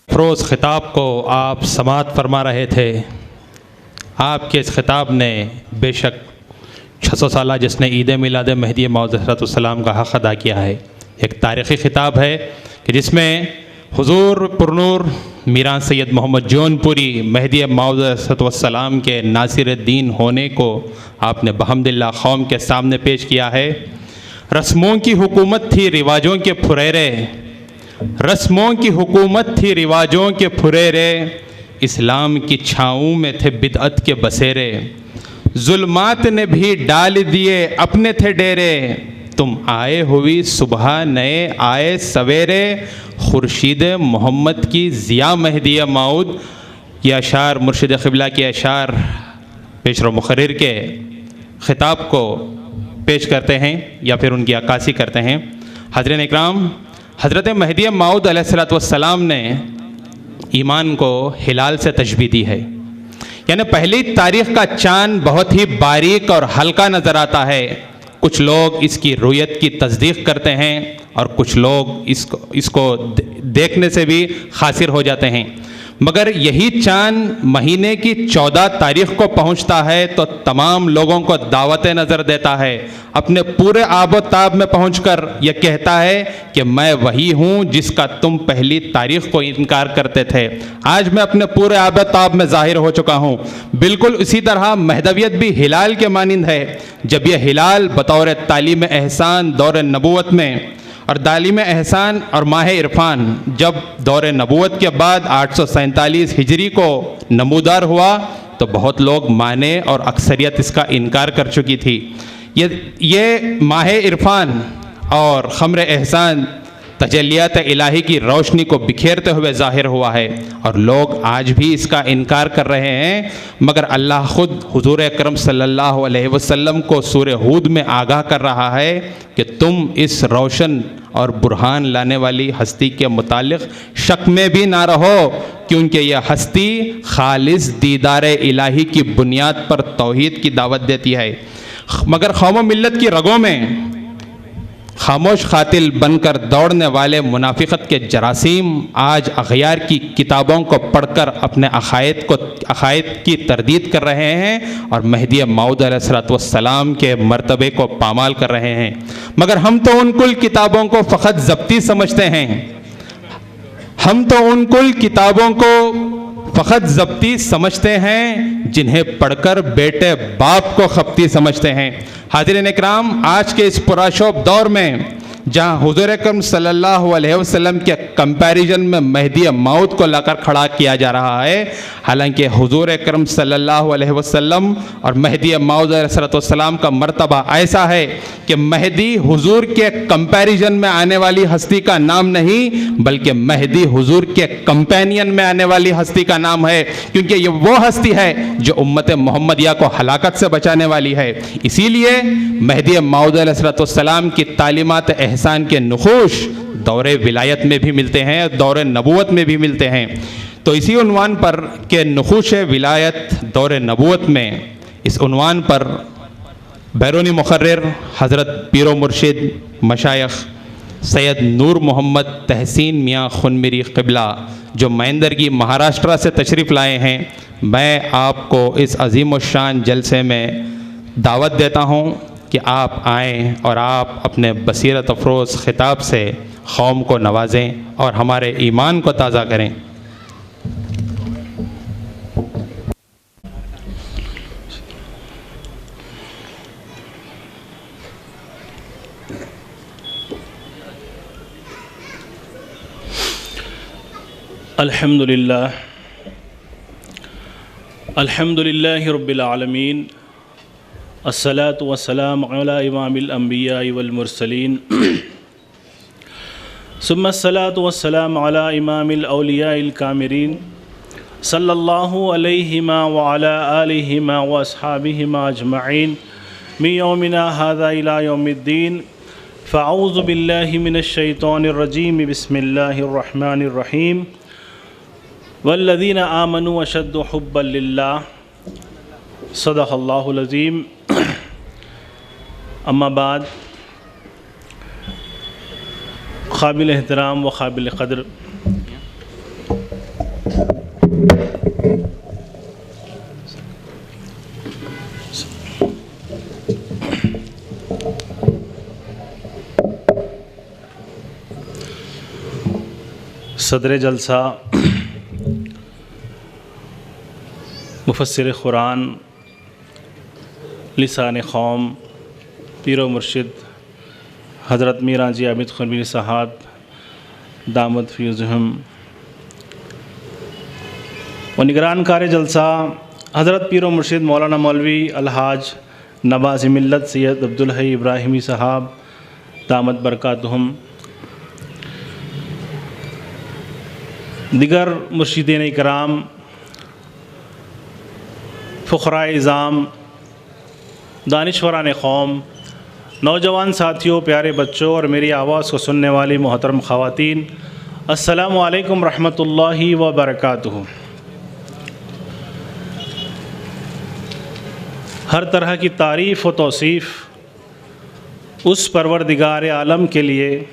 فروز خطاب کو آپ سماعت فرما رہے تھے۔ آپ کے اس خطاب نے بے شک 600 سالہ جس نے عید میلاد مہدی موعود علیہ السلام کا حق ادا کیا ہے، ایک تاریخی خطاب ہے کہ جس میں حضور پرنور میران سید محمد جون پوری مہدی موعود علیہ السلام کے ناصر الدین ہونے کو آپ نے بحمدللہ قوم کے سامنے پیش کیا ہے۔ رسموں کی حکومت تھی رواجوں کے پھریرے، رسموں کی حکومت تھی رواجوں کے پھریرے، اسلام کی چھاؤں میں تھے بدعت کے بسیرے، ظلمات نے بھی ڈال دیے اپنے تھے ڈیرے، تم آئے ہوئی صبح نئے آئے سویرے، خورشید محمد کی ضیاء مہدی موعود۔ یہ اشعار مرشد قبلہ کے اشعار پیشرو مقرر کے خطاب کو پیش کرتے ہیں یا پھر ان کی عکاسی کرتے ہیں۔ حضرین اکرام، حضرت مہدی موعود علیہ السلام نے ایمان کو ہلال سے تشبیہ دی ہے، یعنی پہلی تاریخ کا چاند بہت ہی باریک اور ہلکا نظر آتا ہے، کچھ لوگ اس کی رویت کی تصدیق کرتے ہیں اور کچھ لوگ اس کو دیکھنے سے بھی خاسر ہو جاتے ہیں، مگر یہی چاند مہینے کی 14 تاریخ کو پہنچتا ہے تو تمام لوگوں کو دعوت نظر دیتا ہے، اپنے پورے آب و تاب میں پہنچ کر یہ کہتا ہے کہ میں وہی ہوں جس کا تم پہلی تاریخ کو انکار کرتے تھے، آج میں اپنے پورے آب و تاب میں ظاہر ہو چکا ہوں۔ بالکل اسی طرح مہدویت بھی ہلال کے مانند ہے، جب یہ ہلال بطور تعلیم احسان دور نبوت میں اور تعلیم احسان اور ماہ عرفان جب دور نبوت کے بعد 847 ہجری کو نمودار ہوا تو بہت لوگ مانے اور اکثریت اس کا انکار کر چکی تھی۔ یہ ماہ عرفان اور خمر احسان تجلیات الہی کی روشنی کو بکھیرتے ہوئے ظاہر ہوا ہے، اور لوگ آج بھی اس کا انکار کر رہے ہیں، مگر اللہ خود حضور اکرم صلی اللہ علیہ وسلم کو سورہ ہود میں آگاہ کر رہا ہے کہ تم اس روشن اور برہان لانے والی ہستی کے متعلق شک میں بھی نہ رہو، کیونکہ یہ ہستی خالص دیدار الہی کی بنیاد پر توحید کی دعوت دیتی ہے۔ مگر قوم و ملت کی رگوں میں خاموش قاتل بن کر دوڑنے والے منافقت کے جراثیم آج اغیار کی کتابوں کو پڑھ کر اپنے عقائد کی تردید کر رہے ہیں اور مہدی موعود علیہ السلام کے مرتبے کو پامال کر رہے ہیں، مگر ہم تو ان کل کتابوں کو فقط ضبطی سمجھتے ہیں، جنہیں پڑھ کر بیٹے باپ کو خپتی سمجھتے ہیں۔ حاضرین اکرام، آج کے اس پرآشوب دور میں جہاں حضور اکرم صلی اللہ علیہ وسلم کے کمپیریزن میں مہدی موعود کو لا کر کھڑا کیا جا رہا ہے، حالانکہ حضور اکرم صلی اللہ علیہ وسلم اور مہدی موعود علیہ السلام کا مرتبہ ایسا ہے کہ مہدی حضور کے کمپیریزن میں آنے والی ہستی کا نام نہیں، بلکہ مہدی حضور کے کمپینین میں آنے والی ہستی کا نام ہے، کیونکہ یہ وہ ہستی ہے جو امت محمدیہ کو ہلاکت سے بچانے والی ہے۔ اسی لیے مہدی موعود علیہ السلام کی تعلیمات احسان کے نقوش دور ولایت میں بھی ملتے ہیں، دور نبوت میں بھی ملتے ہیں۔ تو اسی عنوان پر کہ نقوش ولایت دور نبوت میں، اس عنوان پر بیرونی مقرر حضرت پیر و مرشد مشائخ سید نور محمد تحسین میاں خنمیری قبلہ جو مہندرگی مہاراشٹرا سے تشریف لائے ہیں، میں آپ کو اس عظیم الشان جلسے میں دعوت دیتا ہوں کہ آپ آئیں اور آپ اپنے بصیرت افروز خطاب سے قوم کو نوازیں اور ہمارے ایمان کو تازہ کریں۔ الحمد للہ رب العالمین، الصلاة والسلام علی امام الانبیاء والمرسلین، ثم الصلاة والسلام علی امام الاولیاء الکاملین، صلی اللہ علیہما وعلی آلہما واصحابہما اجمعین، من یومنا ھذا الی یوم الدین۔ فاعوذ باللہ من الشیطان الرجیم، بسم اللہ الرحمن الرحیم۔ والذین آمنوا اشد حبا للہ، صدق اللہ العظیم۔ اما بعد، قابل احترام و قابل قدر صدر جلسہ، مفسر قرآن، لسان قوم، پیر و مرشد حضرت میران جی عابد خنمیری صاحب دامت فیضہم، و نگران کار جلسہ حضرت پیر و مرشد مولانا مولوی الحاج نواز ملت سید عبدالحی ابراہیمی صاحب دامت برکاتہم، دیگر مرشدین اکرام، فقراء اعظام، دانشوران قوم، نوجوان ساتھیوں، پیارے بچوں اور میری آواز کو سننے والی محترم خواتین، السلام علیکم رحمۃ اللہ وبرکاتہ۔ ہر طرح کی تعریف و توصیف اس پروردگار عالم کے لیے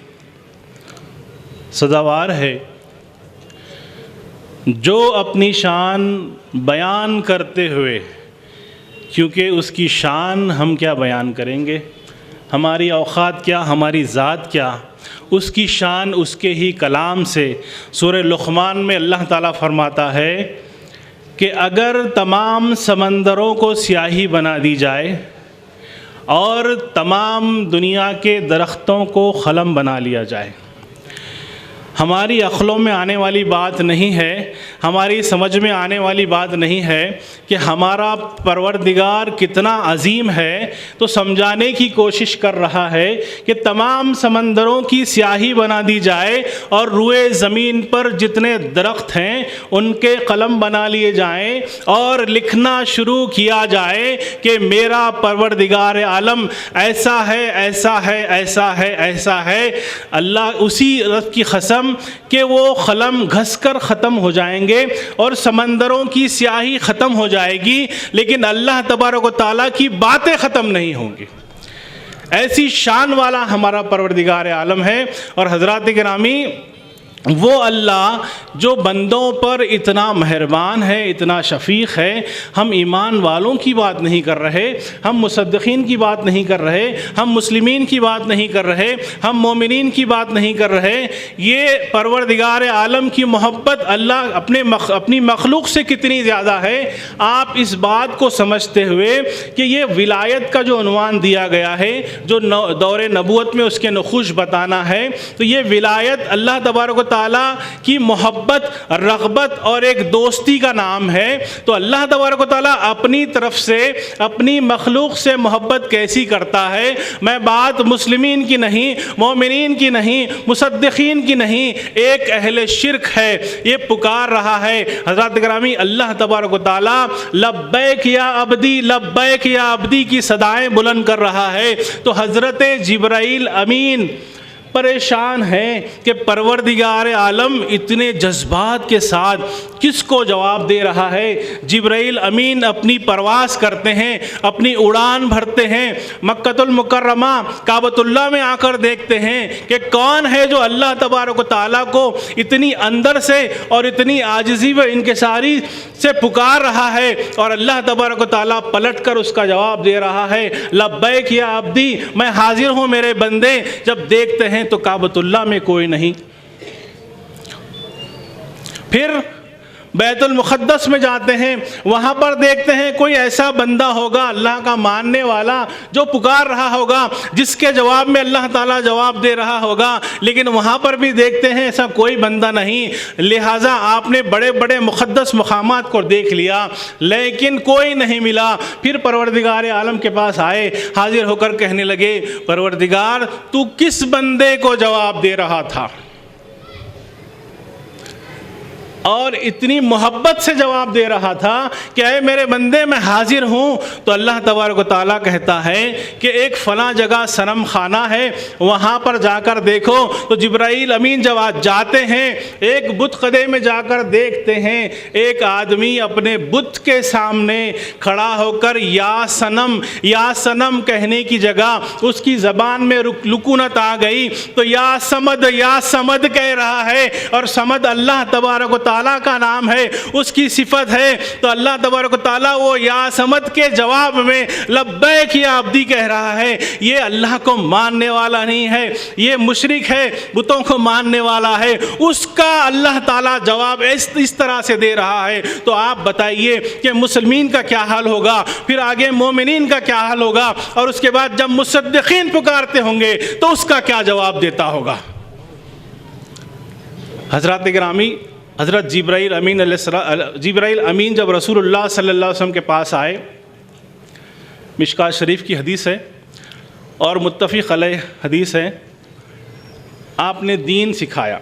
سزاوار ہے جو اپنی شان بیان کرتے ہوئے، کیونکہ اس کی شان ہم کیا بیان کریں گے، ہماری اوقات کیا، ہماری ذات کیا، اس کی شان اس کے ہی کلام سے سورہ لقمان میں اللہ تعالیٰ فرماتا ہے کہ اگر تمام سمندروں کو سیاہی بنا دی جائے اور تمام دنیا کے درختوں کو قلم بنا لیا جائے، ہماری عقلوں میں آنے والی بات نہیں ہے، ہماری سمجھ میں آنے والی بات نہیں ہے کہ ہمارا پروردگار کتنا عظیم ہے، تو سمجھانے کی کوشش کر رہا ہے کہ تمام سمندروں کی سیاہی بنا دی جائے اور روئے زمین پر جتنے درخت ہیں ان کے قلم بنا لیے جائیں اور لکھنا شروع کیا جائے کہ میرا پروردگار عالم ایسا ہے، ایسا ہے، ایسا ہے، ایسا ہے۔ اللہ اسی رب کی قسم کہ وہ قلم گھس کر ختم ہو جائیں گے اور سمندروں کی سیاہی ختم ہو جائے گی، لیکن اللہ تبارک و تعالیٰ کی باتیں ختم نہیں ہوں گی۔ ایسی شان والا ہمارا پروردگار عالم ہے۔ اور حضرات گرامی، وہ اللہ جو بندوں پر اتنا مہربان ہے، اتنا شفیق ہے، ہم ایمان والوں کی بات نہیں کر رہے، ہم مصدقین کی بات نہیں کر رہے، ہم مسلمین کی بات نہیں کر رہے، ہم مومنین کی بات نہیں کر رہے، یہ پروردگار عالم کی محبت اللہ اپنی مخلوق سے کتنی زیادہ ہے، آپ اس بات کو سمجھتے ہوئے کہ یہ ولایت کا جو عنوان دیا گیا ہے، جو دور نبوت میں اس کے نخوش بتانا ہے، تو یہ ولایت اللہ تبارک و تعالیٰ کی محبت، رغبت اور ایک دوستی کا نام ہے۔ تو اللہ تبارک و تعالیٰ اپنی طرف سے اپنی مخلوق سے محبت کیسی کرتا ہے، میں بات مسلمین کی نہیں، مومنین کی نہیں، مصدقین کی نہیں، ایک اہل شرک ہے یہ پکار رہا ہے۔ حضرات گرامی، اللہ تبارک و تعالیٰ لبیک یا عبدی، لبیک یا عبدی کی صدائیں بلند کر رہا ہے۔ تو حضرت جبرائیل امین پریشان ہیں کہ پروردگار عالم اتنے جذبات کے ساتھ کس کو جواب دے رہا ہے۔ جبرائیل امین اپنی پرواز کرتے ہیں، اپنی اڑان بھرتے ہیں، مکۃ المکرمہ کعبۃ اللہ میں آ کر دیکھتے ہیں کہ کون ہے جو اللہ تبارک و تعالیٰ کو اتنی اندر سے اور اتنی عاجزی و انکساری سے پکار رہا ہے، اور اللہ تبارک و تعالیٰ پلٹ کر اس کا جواب دے رہا ہے، لبیک یا عبدی، میں حاضر ہوں میرے بندے۔ جب دیکھتے ہیں تو کعبۃ اللہ میں کوئی نہیں، پھر بیت المقدس میں جاتے ہیں، وہاں پر دیکھتے ہیں کوئی ایسا بندہ ہوگا اللہ کا ماننے والا جو پکار رہا ہوگا، جس کے جواب میں اللہ تعالیٰ جواب دے رہا ہوگا، لیکن وہاں پر بھی دیکھتے ہیں ایسا کوئی بندہ نہیں۔ لہٰذا آپ نے بڑے بڑے مقدس مقامات کو دیکھ لیا لیکن کوئی نہیں ملا۔ پھر پروردگار عالم کے پاس آئے، حاضر ہو کر کہنے لگے، پروردگار تو کس بندے کو جواب دے رہا تھا؟ اور اتنی محبت سے جواب دے رہا تھا کہ اے میرے بندے میں حاضر ہوں۔ تو اللہ تبارک و تعالیٰ کہتا ہے کہ ایک فلاں جگہ صنم خانہ ہے، وہاں پر جا کر دیکھو۔ تو جبرائیل امین جب جاتے ہیں، ایک بت خدے میں جا کر دیکھتے ہیں ایک آدمی اپنے بت کے سامنے کھڑا ہو کر یا صنم کہنے کی جگہ اس کی زبان میں لکونت آ گئی، تو یا سمد کہہ رہا ہے، اور سمد اللہ تبارک و تعالیٰ کا نام ہے، اس کی صفت ہے۔ تو اللہ تبارک و تعالیٰ وہ یا سمد کے جواب میں لبیک یا عبدی کہہ رہا ہے۔ یہ اللہ کو ماننے والا نہیں ہے، یہ مشرک ہے، بتوں کو ماننے والا ہے، اس کا اللہ تعالیٰ جواب اس طرح سے دے رہا ہے۔ تو آپ بتائیے کہ مسلمین کا کیا حال ہوگا، پھر آگے مومنین کا کیا حال ہوگا، اور اس کے بعد جب مصدقین پکارتے ہوں گے تو اس کا کیا جواب دیتا ہوگا۔ حضرات گرامی، حضرت جبرائیل امین جب رسول اللہ صلی اللہ علیہ وسلم کے پاس آئے، مشکات شریف کی حدیث ہے اور متفق علیہ حدیث ہے، آپ نے دین سکھایا۔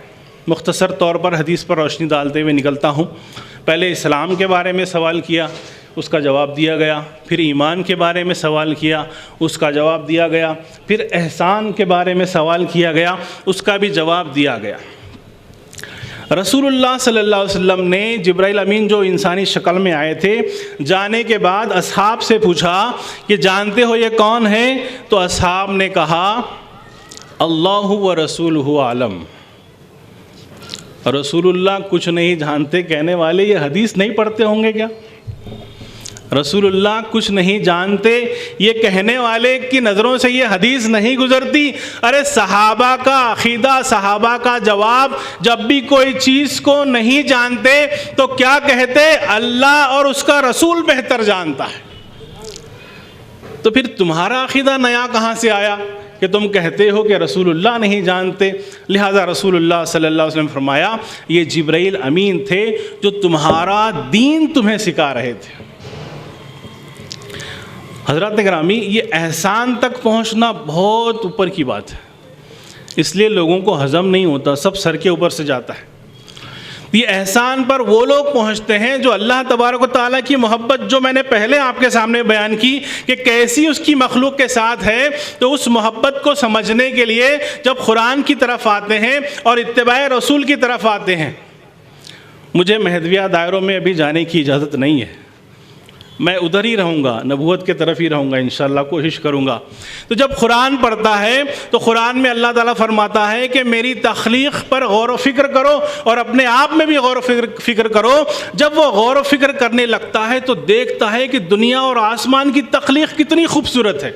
مختصر طور پر حدیث پر روشنی ڈالتے ہوئے نکلتا ہوں۔ پہلے اسلام کے بارے میں سوال کیا، اس کا جواب دیا گیا، پھر ایمان کے بارے میں سوال کیا، اس کا جواب دیا گیا، پھر احسان کے بارے میں سوال کیا گیا، اس کا بھی جواب دیا گیا۔ رسول اللہ صلی اللہ علیہ وسلم نے جبرائیل امین جو انسانی شکل میں آئے تھے، جانے کے بعد اصحاب سے پوچھا کہ جانتے ہو یہ کون ہے؟ تو اصحاب نے کہا اللہ و رسولہ عالم۔ رسول اللہ کچھ نہیں جانتے کہنے والے یہ حدیث نہیں پڑھتے ہوں گے کیا؟ رسول اللہ کچھ نہیں جانتے یہ کہنے والے کی نظروں سے یہ حدیث نہیں گزرتی؟ ارے صحابہ کا عقیدہ، صحابہ کا جواب، جب بھی کوئی چیز کو نہیں جانتے تو کیا کہتے؟ اللہ اور اس کا رسول بہتر جانتا ہے۔ تو پھر تمہارا عقیدہ نیا کہاں سے آیا کہ تم کہتے ہو کہ رسول اللہ نہیں جانتے. لہٰذا رسول اللہ صلی اللہ علیہ وسلم فرمایا یہ جبرائیل امین تھے جو تمہارا دین تمہیں سکھا رہے تھے. حضرات گرامی، یہ احسان تک پہنچنا بہت اوپر کی بات ہے، اس لیے لوگوں کو ہضم نہیں ہوتا، سب سر کے اوپر سے جاتا ہے. یہ احسان پر وہ لوگ پہنچتے ہیں جو اللہ تبارک و تعالیٰ کی محبت، جو میں نے پہلے آپ کے سامنے بیان کی کہ کیسی اس کی مخلوق کے ساتھ ہے، تو اس محبت کو سمجھنے کے لیے جب قرآن کی طرف آتے ہیں اور اتباع رسول کی طرف آتے ہیں. مجھے مہدویہ دائروں میں ابھی جانے کی اجازت نہیں ہے، میں ادھر ہی رہوں گا، نبوت کے طرف ہی رہوں گا، انشاءاللہ کوشش کروں گا. تو جب قرآن پڑھتا ہے تو قرآن میں اللہ تعالیٰ فرماتا ہے کہ میری تخلیق پر غور و فکر کرو اور اپنے آپ میں بھی غور و فکر کرو. جب وہ غور و فکر کرنے لگتا ہے تو دیکھتا ہے کہ دنیا اور آسمان کی تخلیق کتنی خوبصورت ہے،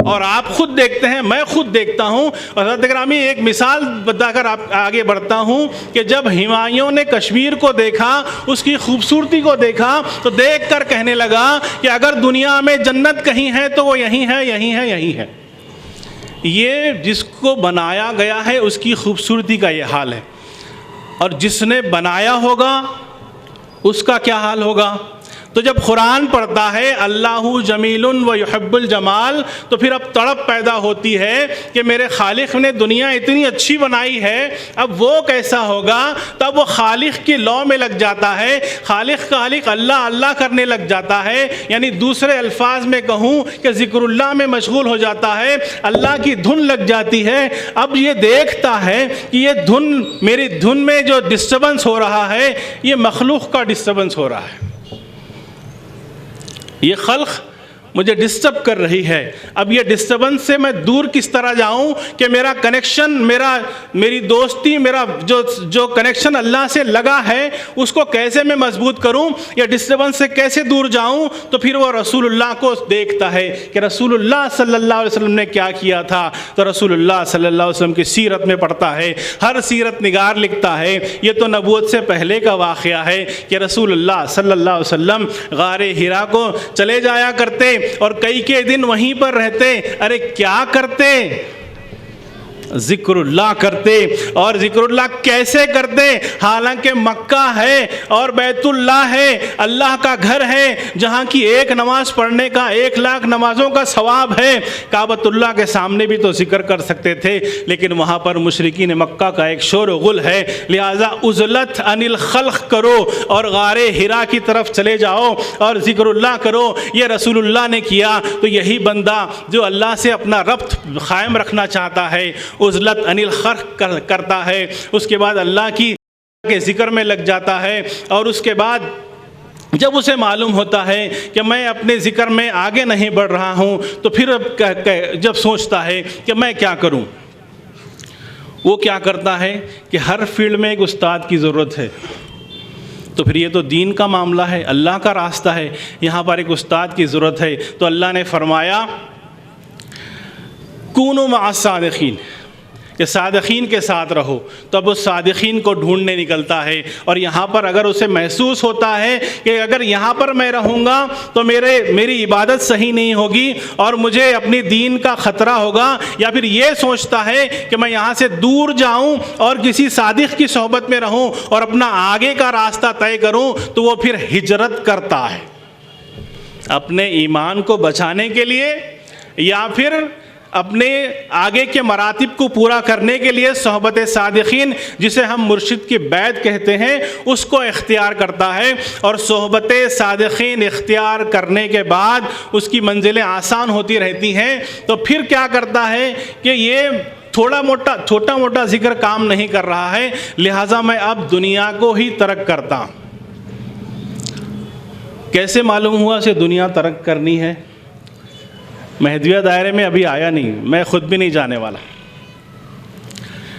اور آپ خود دیکھتے ہیں، میں خود دیکھتا ہوں. اور حضرت گرامی ایک مثال بتا کر آپ آگے بڑھتا ہوں کہ جب ہمایوں نے کشمیر کو دیکھا، اس کی خوبصورتی کو دیکھا، تو دیکھ کر کہنے لگا کہ اگر دنیا میں جنت کہیں ہے تو وہ یہیں ہے، یہیں ہے، یہیں ہے. یہ جس کو بنایا گیا ہے اس کی خوبصورتی کا یہ حال ہے، اور جس نے بنایا ہوگا اس کا کیا حال ہوگا. تو جب قرآن پڑھتا ہے اللہ جمیل و یحب الجمال، تو پھر اب تڑپ پیدا ہوتی ہے کہ میرے خالق نے دنیا اتنی اچھی بنائی ہے، اب وہ کیسا ہوگا. تب وہ خالق کی لو میں لگ جاتا ہے، خالق اللہ اللہ کرنے لگ جاتا ہے. یعنی دوسرے الفاظ میں کہوں کہ ذکر اللہ میں مشغول ہو جاتا ہے، اللہ کی دھن لگ جاتی ہے. اب یہ دیکھتا ہے کہ یہ دھن، میری دھن میں جو ڈسٹربنس ہو رہا ہے یہ مخلوق کا ڈسٹربنس ہو رہا ہے، یہ خلق مجھے ڈسٹرب کر رہی ہے. اب یہ ڈسٹربنس سے میں دور کس طرح جاؤں کہ میرا کنیکشن، میری دوستی، میرا جو کنیکشن اللہ سے لگا ہے اس کو کیسے میں مضبوط کروں، یا ڈسٹربنس سے کیسے دور جاؤں. تو پھر وہ رسول اللہ کو دیکھتا ہے کہ رسول اللہ صلی اللہ علیہ وسلم نے کیا کیا تھا. تو رسول اللہ صلی اللہ علیہ وسلم کی سیرت میں پڑھتا ہے. ہر سیرت نگار لکھتا ہے یہ تو نبوت سے پہلے کا واقعہ ہے کہ رسول اللہ صلی اللہ علیہ وسلم غار حرا کو چلے جایا کرتے اور کئی کے دن وہیں پر رہتے. ارے کیا کرتے؟ ذکر اللہ کرتے. اور ذکر اللہ کیسے کرتے؟ حالانکہ مکہ ہے اور بیت اللہ ہے، اللہ کا گھر ہے جہاں کی ایک نماز پڑھنے کا 1,00,000 نمازوں کا ثواب ہے. کعبۃ اللہ کے سامنے بھی تو ذکر کر سکتے تھے، لیکن وہاں پر مشرکین مکہ کا ایک شور و غل ہے. لہٰذا عزلت عن الخلق کرو اور غار حرا کی طرف چلے جاؤ اور ذکر اللہ کرو. یہ رسول اللہ نے کیا. تو یہی بندہ جو اللہ سے اپنا ربط قائم رکھنا چاہتا ہے، عزلت عن الخلق کرتا ہے، اس کے بعد اللہ کے ذکر میں لگ جاتا ہے. اور اس کے بعد جب اسے معلوم ہوتا ہے کہ میں اپنے ذکر میں آگے نہیں بڑھ رہا ہوں، تو پھر جب سوچتا ہے کہ میں کیا کروں، وہ کیا کرتا ہے کہ ہر فیلڈ میں ایک استاد کی ضرورت ہے. تو پھر یہ تو دین کا معاملہ ہے، اللہ کا راستہ ہے، یہاں پر ایک استاد کی ضرورت ہے. تو اللہ نے فرمایا کونوا مع الصادقین، کہ صادقین کے ساتھ رہو. تو اب اس صادقین کو ڈھونڈنے نکلتا ہے. اور یہاں پر اگر اسے محسوس ہوتا ہے کہ اگر یہاں پر میں رہوں گا تو میری عبادت صحیح نہیں ہوگی اور مجھے اپنی دین کا خطرہ ہوگا، یا پھر یہ سوچتا ہے کہ میں یہاں سے دور جاؤں اور کسی صادق کی صحبت میں رہوں اور اپنا آگے کا راستہ طے کروں، تو وہ پھر ہجرت کرتا ہے اپنے ایمان کو بچانے کے لیے، یا پھر اپنے آگے کے مراتب کو پورا کرنے کے لیے صحبت صادقین، جسے ہم مرشد کی بیعت کہتے ہیں، اس کو اختیار کرتا ہے. اور صحبت صادقین اختیار کرنے کے بعد اس کی منزلیں آسان ہوتی رہتی ہیں. تو پھر کیا کرتا ہے کہ یہ چھوٹا موٹا ذکر کام نہیں کر رہا ہے، لہٰذا میں اب دنیا کو ہی ترک کرتا ہوں. کیسے معلوم ہوا اسے دنیا ترک کرنی ہے؟ مہدویہ دائرے میں ابھی آیا نہیں، میں خود بھی نہیں جانے والا.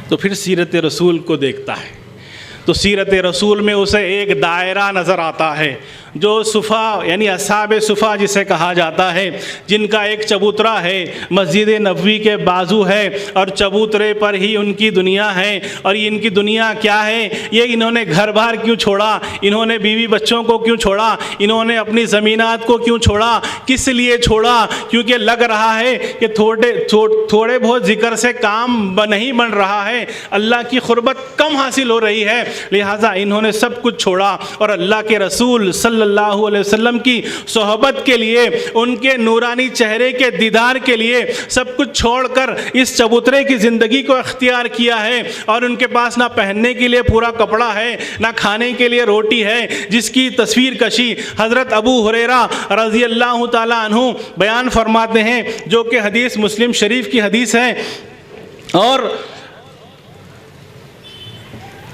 تو پھر سیرت رسول کو دیکھتا ہے. تو سیرت رسول میں اسے ایک دائرہ نظر آتا ہے جو صفا یعنی اصحاب صفا جسے کہا جاتا ہے، جن کا ایک چبوترا ہے، مسجد نبوی کے بازو ہے، اور چبوترے پر ہی ان کی دنیا ہے۔ اور ان کی دنیا کیا ہے؟ یہ انہوں نے گھر بار کیوں چھوڑا، انہوں نے بیوی بچوں کو کیوں چھوڑا، انہوں نے اپنی زمینات کو کیوں چھوڑا، کس لیے چھوڑا؟ کیونکہ لگ رہا ہے کہ تھوڑے بہت ذکر سے کام نہیں بن رہا ہے، اللہ کی قربت کم حاصل ہو رہی ہے، لہٰذا انہوں نے سب کچھ چھوڑا اور اللہ کے رسول صلی اللہ علیہ وسلم کی صحبت کے لیے، ان کے نورانی چہرے کے دیدار کے لیے سب کچھ چھوڑ کر اس چبوترے کی زندگی کو اختیار کیا ہے۔ اور ان کے پاس نہ پہننے کے لیے پورا کپڑا ہے، نہ کھانے کے لیے روٹی ہے، جس کی تصویر کشی حضرت ابو ہریرہ رضی اللہ تعالیٰ عنہ بیان فرماتے ہیں، جو کہ حدیث مسلم شریف کی حدیث ہے۔ اور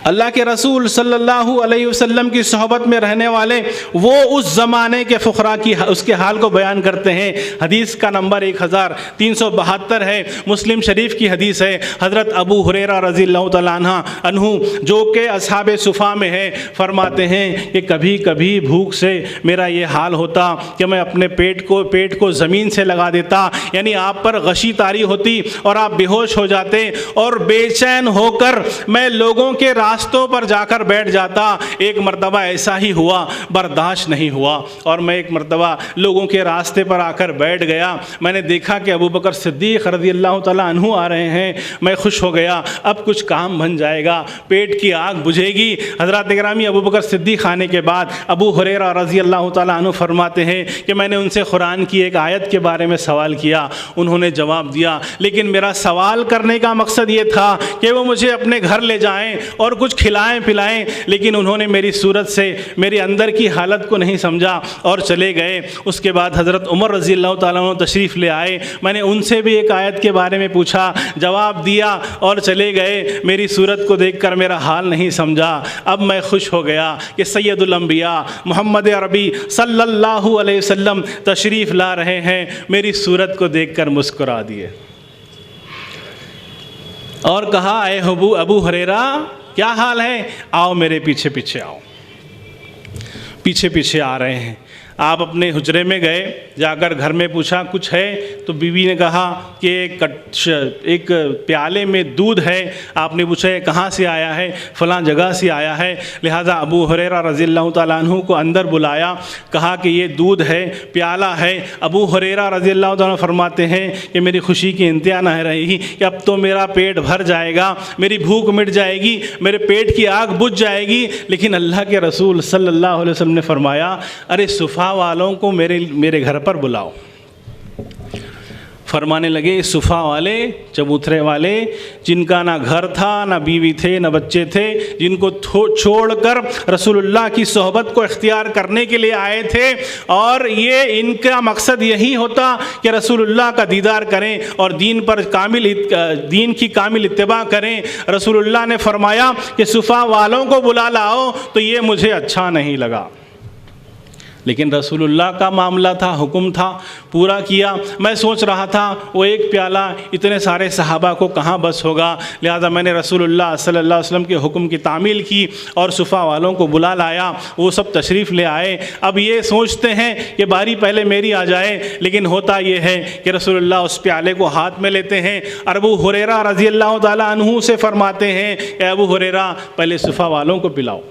اللہ کے رسول صلی اللہ علیہ وسلم کی صحبت میں رہنے والے وہ اس زمانے کے فقراء کی اس کے حال کو بیان کرتے ہیں۔ حدیث کا نمبر 1372 ہے، مسلم شریف کی حدیث ہے۔ حضرت ابو ہریرہ رضی اللہ تعالیٰ عنہ جو کہ اصحاب صفا میں ہے، فرماتے ہیں کہ کبھی کبھی بھوک سے میرا یہ حال ہوتا کہ میں اپنے پیٹ کو زمین سے لگا دیتا، یعنی آپ پر غشی طاری ہوتی اور آپ بے ہوش ہو جاتے، اور بے چین ہو کر میں لوگوں کے راستوں پر جا کر بیٹھ جاتا۔ ایک مرتبہ ایسا ہی ہوا، برداشت نہیں ہوا، اور میں ایک مرتبہ لوگوں کے راستے پر آ کر بیٹھ گیا۔ میں نے دیکھا کہ ابو بکر صدیق رضی اللہ تعالیٰ عنہ آ رہے ہیں، میں خوش ہو گیا، اب کچھ کام بن جائے گا، پیٹ کی آگ بجھے گی۔ حضرات گرامی، ابو بکر صدیق آنے کے بعد ابو ہریرہ رضی اللہ تعالیٰ عنہ فرماتے ہیں کہ میں نے ان سے قرآن کی ایک آیت کے بارے میں سوال کیا، انہوں نے جواب دیا، لیکن میرا سوال کرنے کا مقصد یہ تھا کہ وہ مجھے اپنے گھر لے جائیں اور کچھ کھلائیں پلائیں، لیکن انہوں نے میری صورت سے میرے اندر کی حالت کو نہیں سمجھا اور چلے گئے۔ اس کے بعد حضرت عمر رضی اللہ تعالیٰ عنہ تشریف لے آئے، میں نے ان سے بھی ایک آیت کے بارے میں پوچھا، جواب دیا اور چلے گئے۔ میری صورت کو دیکھ کر میرا حال نہیں سمجھا۔ اب میں خوش ہو گیا کہ سید الانبیاء محمد عربی صلی اللہ علیہ وسلم تشریف لا رہے ہیں، میری صورت کو دیکھ کر مسکرا دیے اور کہا، اے ابو ہریرہ کیا حال ہے؟ آؤ میرے پیچھے پیچھے آؤ۔ پیچھے پیچھے آ رہے ہیں۔ آپ اپنے حجرے میں گئے، جا کر گھر میں پوچھا کچھ ہے؟ تو بیوی نے کہا کہ ایک پیالے میں دودھ ہے۔ آپ نے پوچھا یہ کہاں سے آیا ہے؟ فلاں جگہ سے آیا ہے۔ لہٰذا ابو ہریرہ رضی اللہ تعالیٰ عنہ کو اندر بلایا، کہا کہ یہ دودھ ہے، پیالہ ہے۔ ابو ہریرہ رضی اللہ تعالیٰ عنہ فرماتے ہیں کہ میری خوشی کی انتہا نہ رہی کہ اب تو میرا پیٹ بھر جائے گا، میری بھوک مٹ جائے گی، میرے پیٹ کی آگ بجھ جائے گی۔ لیکن اللہ کے رسول صلی اللہ علیہ وسلم نے فرمایا، ارے صفا والوں کو میرے گھر پر بلاؤ۔ فرمانے لگے، صفا والے، چبوترے والے، جن کا نہ گھر تھا، نہ بیوی تھے، نہ بچے تھے، جن کو چھوڑ کر رسول اللہ کی صحبت کو اختیار کرنے کے لیے آئے تھے، اور یہ ان کا مقصد یہی ہوتا کہ رسول اللہ کا دیدار کریں اور دین کی کامل اتباع کریں۔ رسول اللہ نے فرمایا کہ صفا والوں کو بلا لاؤ، تو یہ مجھے اچھا نہیں لگا، لیکن رسول اللہ کا معاملہ تھا، حکم تھا، پورا کیا۔ میں سوچ رہا تھا وہ ایک پیالہ اتنے سارے صحابہ کو کہاں بس ہوگا، لہذا میں نے رسول اللہ صلی اللہ علیہ وسلم کے حکم کی تعمیل کی اور صفا والوں کو بلا لایا، وہ سب تشریف لے آئے۔ اب یہ سوچتے ہیں کہ باری پہلے میری آ جائے، لیکن ہوتا یہ ہے کہ رسول اللہ اس پیالے کو ہاتھ میں لیتے ہیں، اور ابو ہریرہ رضی اللہ تعالیٰ عنہ سے فرماتے ہیں کہ ابو ہریرہ پہلے صفا والوں کو پلاؤ۔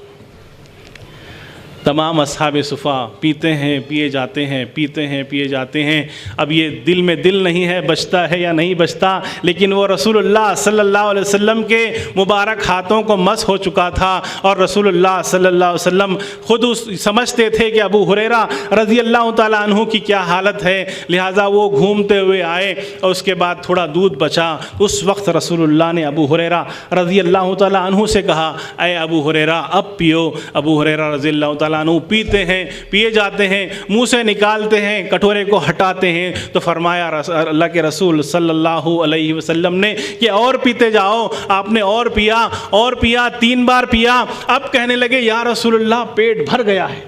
تمام اصحاب صفا پیتے ہیں، پیے جاتے ہیں، پیتے ہیں، پیے جاتے ہیں۔ اب یہ دل میں دل نہیں ہے، بچتا ہے یا نہیں بچتا، لیکن وہ رسول اللہ صلی اللہ علیہ وسلم کے مبارک ہاتھوں کو مس ہو چکا تھا، اور رسول اللہ صلی اللہ علیہ وسلم خود سمجھتے تھے کہ ابو ہریرہ رضی اللہ تعالیٰ عنہ کی کیا حالت ہے، لہٰذا وہ گھومتے ہوئے آئے، اور اس کے بعد تھوڑا دودھ بچا۔ اس وقت رسول اللہ نے ابو ہریرہ رضی اللہ تعالیٰ عنہ سے کہا، اے ابو ہریرہ اب پیو۔ ابو ہریرہ رضی اللہ تعالیٰ عنہ پیتے ہیں، پیے جاتے ہیں، منہ سے نکالتے ہیں، کٹورے کو ہٹاتے ہیں، تو فرمایا اللہ کے رسول صلی اللہ علیہ وسلم نے کہ اور پیتے جاؤ۔ آپ نے اور پیا 3 بار پیا۔ اب کہنے لگے، یا رسول اللہ پیٹ بھر گیا ہے۔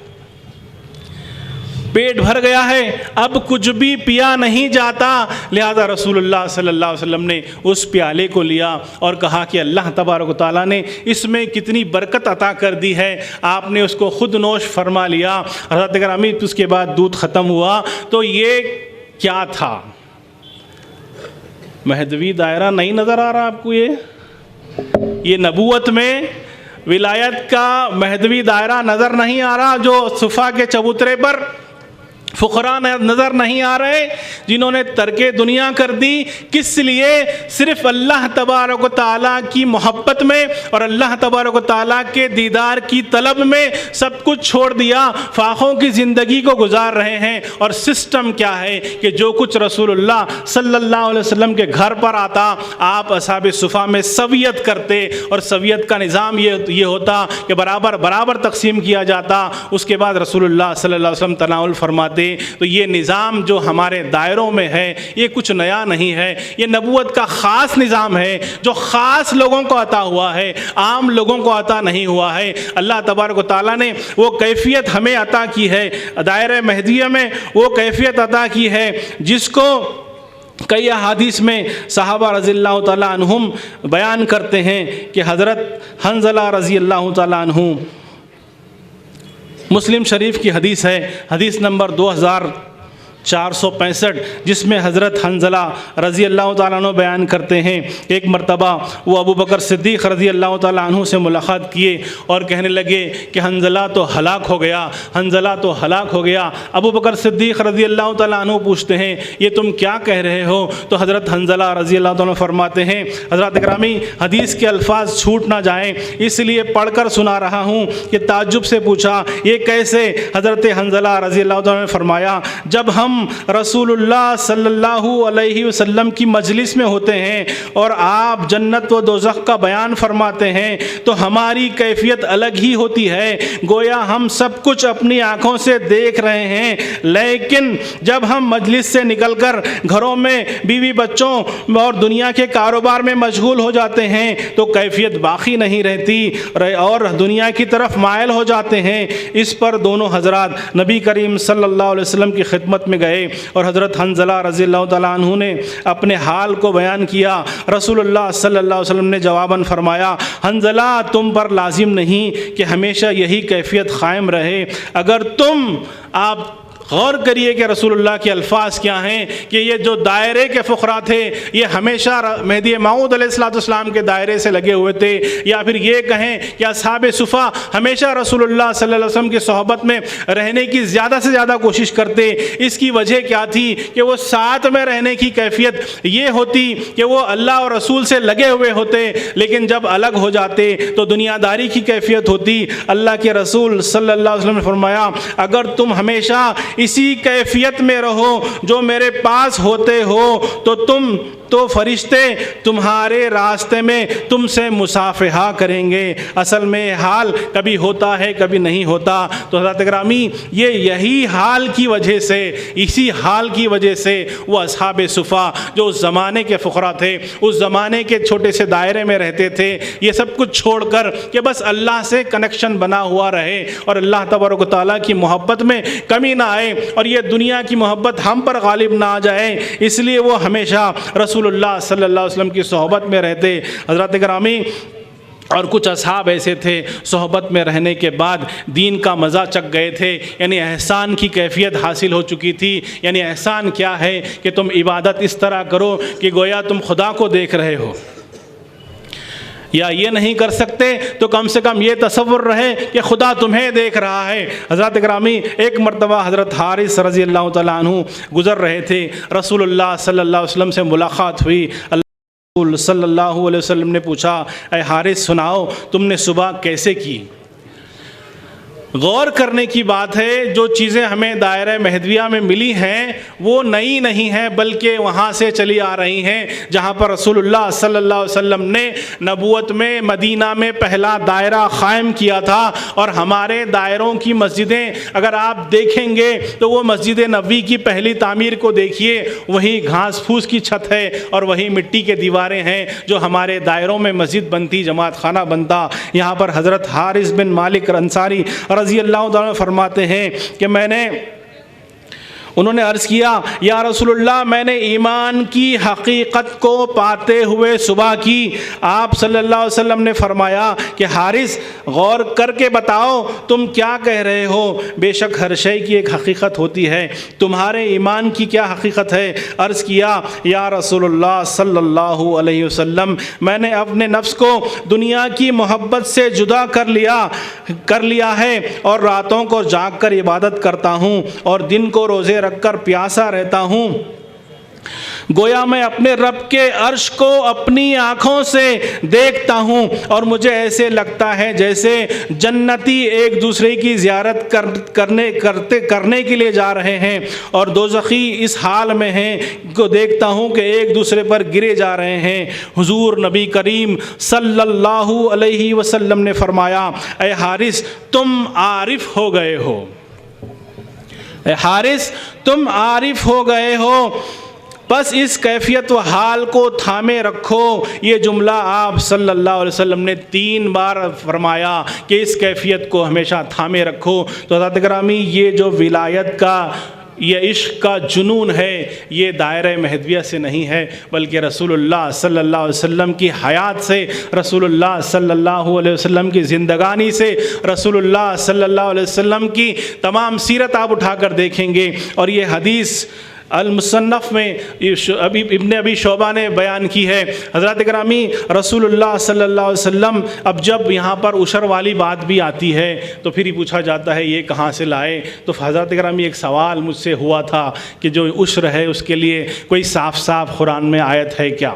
پیٹ بھر گیا ہے، اب کچھ بھی پیا نہیں جاتا، لہذا رسول اللہ صلی اللہ علیہ وسلم نے اس پیالے کو لیا اور کہا کہ اللہ تبارک و تعالیٰ نے اس میں کتنی برکت عطا کر دی ہے، آپ نے اس کو خود نوش فرما لیا۔ حضرت گرامی اس کے بعد دودھ ختم ہوا تو یہ کیا تھا؟ مہدوی دائرہ نہیں نظر آ رہا آپ کو؟ یہ نبوت میں ولایت کا مہدوی دائرہ نظر نہیں آ رہا، جو صفا کے چبوترے پر فقراء نظر نہیں آ رہے جنہوں نے ترک دنیا کر دی؟ کس لیے؟ صرف اللہ تبارک و تعالیٰ کی محبت میں اور اللہ تبارک و تعالیٰ کے دیدار کی طلب میں سب کچھ چھوڑ دیا، فاقوں کی زندگی کو گزار رہے ہیں۔ اور سسٹم کیا ہے کہ جو کچھ رسول اللہ صلی اللہ علیہ وسلم کے گھر پر آتا، آپ اصحاب صفا میں سویت کرتے، اور سویت کا نظام یہ ہوتا کہ برابر تقسیم کیا جاتا۔ اس کے بعد رسول اللہ صلی اللہ علیہ وسلم تناول فرماتے۔ تو یہ نظام جو ہمارے دائروں میں ہے یہ کچھ نیا نہیں ہے، یہ نبوت کا خاص نظام ہے جو خاص لوگوں کو عطا ہوا ہے، عام لوگوں کو عطا نہیں ہوا ہے۔ اللہ تبارک و تعالیٰ نے وہ کیفیت ہمیں عطا کی ہے، دائرہ مہدیہ میں وہ کیفیت عطا کی ہے جس کو کئی احادیث میں صحابہ رضی اللہ تعالیٰ عنہم بیان کرتے ہیں کہ حضرت حنظلہ رضی اللہ تعالیٰ عنہ، مسلم شریف کی حدیث ہے، حدیث نمبر 2465، جس میں حضرت حنظلہ رضی اللہ تعالیٰ عنہ بیان کرتے ہیں ایک مرتبہ وہ ابو بکر صدیق رضی اللہ تعالیٰ عنہ سے ملاقات کیے اور کہنے لگے کہ حنظلہ تو ہلاک ہو گیا، حنظلہ تو ہلاک ہو گیا۔ ابو بکر صدیق رضی اللہ تعالیٰ عنہ پوچھتے ہیں یہ تم کیا کہہ رہے ہو؟ تو حضرت حنظلہ رضی اللہ تعالیٰ عنہ فرماتے ہیں، حضرات اکرامی حدیث کے الفاظ چھوٹ نہ جائیں اس لیے پڑھ کر سنا رہا ہوں کہ تعجب سے پوچھا یہ کیسے؟ حضرت حنظلہ رضی اللہ تعالیٰ عنہ نے فرمایا جب ہم رسول اللہ صلی اللہ علیہ وسلم کی مجلس میں ہوتے ہیں اور آپ جنت و دوزخ کا بیان فرماتے ہیں تو ہماری کیفیت الگ ہی ہوتی ہے، گویا ہم سب کچھ اپنی آنکھوں سے دیکھ رہے ہیں، لیکن جب ہم مجلس سے نکل کر گھروں میں بیوی بچوں اور دنیا کے کاروبار میں مشغول ہو جاتے ہیں تو کیفیت باقی نہیں رہتی اور دنیا کی طرف مائل ہو جاتے ہیں۔ اس پر دونوں حضرات نبی کریم صلی اللہ علیہ وسلم کی خدمت میں گئے اور حضرت حنظلہ رضی اللہ تعالیٰ عنہ نے اپنے حال کو بیان کیا۔ رسول اللہ صلی اللہ علیہ وسلم نے جواباً فرمایا حنظلہ تم پر لازم نہیں کہ ہمیشہ یہی کیفیت قائم رہے، اگر تم آپ غور کریے کہ رسول اللہ کے الفاظ کیا ہیں کہ یہ جو دائرے کے فقراء تھے یہ ہمیشہ مہدی موعود علیہ السلام کے دائرے سے لگے ہوئے تھے، یا پھر یہ کہیں کہ اصحاب صفا ہمیشہ رسول اللہ صلی اللہ علیہ وسلم کی صحبت میں رہنے کی زیادہ سے زیادہ کوشش کرتے۔ اس کی وجہ کیا تھی کہ وہ ساتھ میں رہنے کی کیفیت یہ ہوتی کہ وہ اللہ اور رسول سے لگے ہوئے ہوتے، لیکن جب الگ ہو جاتے تو دنیا داری کی کیفیت ہوتی۔ اللہ کے رسول صلی اللہ علیہ وسلم نے فرمایا اگر تم ہمیشہ اسی کیفیت میں رہو جو میرے پاس ہوتے ہو تو فرشتے تمہارے راستے میں تم سے مصافحہ کریں گے۔ اصل میں حال کبھی ہوتا ہے کبھی نہیں ہوتا۔ تو حضرات گرامی یہی حال کی وجہ سے، اسی حال کی وجہ سے وہ اصحاب صفا جو اس زمانے کے فقراء تھے، اس زمانے کے چھوٹے سے دائرے میں رہتے تھے، یہ سب کچھ چھوڑ کر کہ بس اللہ سے کنیکشن بنا ہوا رہے اور اللہ تبارک و تعالیٰ کی محبت میں کمی نہ آئے اور یہ دنیا کی محبت ہم پر غالب نہ آ جائے، اس لیے وہ ہمیشہ رسول اللہ صلی اللہ علیہ وسلم کی صحبت میں رہتے۔ حضرات گرامی اور کچھ اصحاب ایسے تھے صحبت میں رہنے کے بعد دین کا مزہ چکھ گئے تھے، یعنی احسان کی کیفیت حاصل ہو چکی تھی۔ یعنی احسان کیا ہے کہ تم عبادت اس طرح کرو کہ گویا تم خدا کو دیکھ رہے ہو، یا یہ نہیں کر سکتے تو کم سے کم یہ تصور رہے کہ خدا تمہیں دیکھ رہا ہے۔ حضرات گرامی ایک مرتبہ حضرت حارث رضی اللہ تعالیٰ عنہ گزر رہے تھے، رسول اللہ صلی اللہ علیہ وسلم سے ملاقات ہوئی۔ رسول صلی اللہ علیہ وسلم نے پوچھا اے حارث سناؤ تم نے صبح کیسے کی؟ غور کرنے کی بات ہے، جو چیزیں ہمیں دائرہ مہدویہ میں ملی ہیں وہ نئی نہیں ہیں بلکہ وہاں سے چلی آ رہی ہیں، جہاں پر رسول اللہ صلی اللہ علیہ وسلم نے نبوت میں مدینہ میں پہلا دائرہ قائم کیا تھا۔ اور ہمارے دائروں کی مسجدیں اگر آپ دیکھیں گے تو وہ مسجد نبوی کی پہلی تعمیر کو دیکھیے، وہی گھاس پھوس کی چھت ہے اور وہی مٹی کے دیواریں ہیں جو ہمارے دائروں میں مسجد بنتی، جماعت خانہ بنتا۔ یہاں پر حضرت حارث بن مالک انصاری رضی اللہ تعالیٰ فرماتے ہیں کہ میں نے انہوں نے عرض کیا یا رسول اللہ میں نے ایمان کی حقیقت کو پاتے ہوئے صبح کی۔ آپ صلی اللہ علیہ وسلم نے فرمایا کہ حارث غور کر کے بتاؤ تم کیا کہہ رہے ہو، بے شک ہر شے کی ایک حقیقت ہوتی ہے، تمہارے ایمان کی کیا حقیقت ہے؟ عرض کیا یا رسول اللہ صلی اللہ علیہ وسلم میں نے اپنے نفس کو دنیا کی محبت سے جدا کر لیا ہے اور راتوں کو جاگ کر عبادت کرتا ہوں اور دن کو روزے رکھ کر پیاسا رہتا ہوں، گویا میں اپنے رب کے عرش کو اپنی آنکھوں سے دیکھتا ہوں اور مجھے ایسے لگتا ہے جیسے جنتی ایک دوسرے کی زیارت کرنے کے لیے جا رہے ہیں اور دوزخی اس حال میں ہیں کو دیکھتا ہوں کہ ایک دوسرے پر گرے جا رہے ہیں۔ حضور نبی کریم صلی اللہ علیہ وسلم نے فرمایا اے حارث تم عارف ہو گئے ہو، اے حارث تم عارف ہو گئے ہو، بس اس کیفیت و حال کو تھامے رکھو۔ یہ جملہ آپ صلی اللہ علیہ وسلم نے 3 بار فرمایا کہ اس کیفیت کو ہمیشہ تھامے رکھو۔ تو حضرات گرامی یہ جو ولایت کا یہ عشق کا جنون ہے یہ دائرہ مہدویہ سے نہیں ہے بلکہ رسول اللہ صلی اللہ علیہ وسلم کی حیات سے، رسول اللہ صلی اللہ علیہ وسلم کی زندگانی سے، رسول اللہ صلی اللہ علیہ وسلم کی تمام سیرت آپ اٹھا کر دیکھیں گے۔ اور یہ حدیث المصنف میں ابھی ابن ابی شعبہ نے بیان کی ہے۔ حضرات گرامی رسول اللہ صلی اللہ علیہ وسلم اب جب یہاں پر عشر والی بات بھی آتی ہے تو پھر ہی پوچھا جاتا ہے یہ کہاں سے لائے؟ تو حضرات گرامی ایک سوال مجھ سے ہوا تھا کہ جو عشر ہے اس کے لیے کوئی صاف صاف قرآن میں آیت ہے کیا؟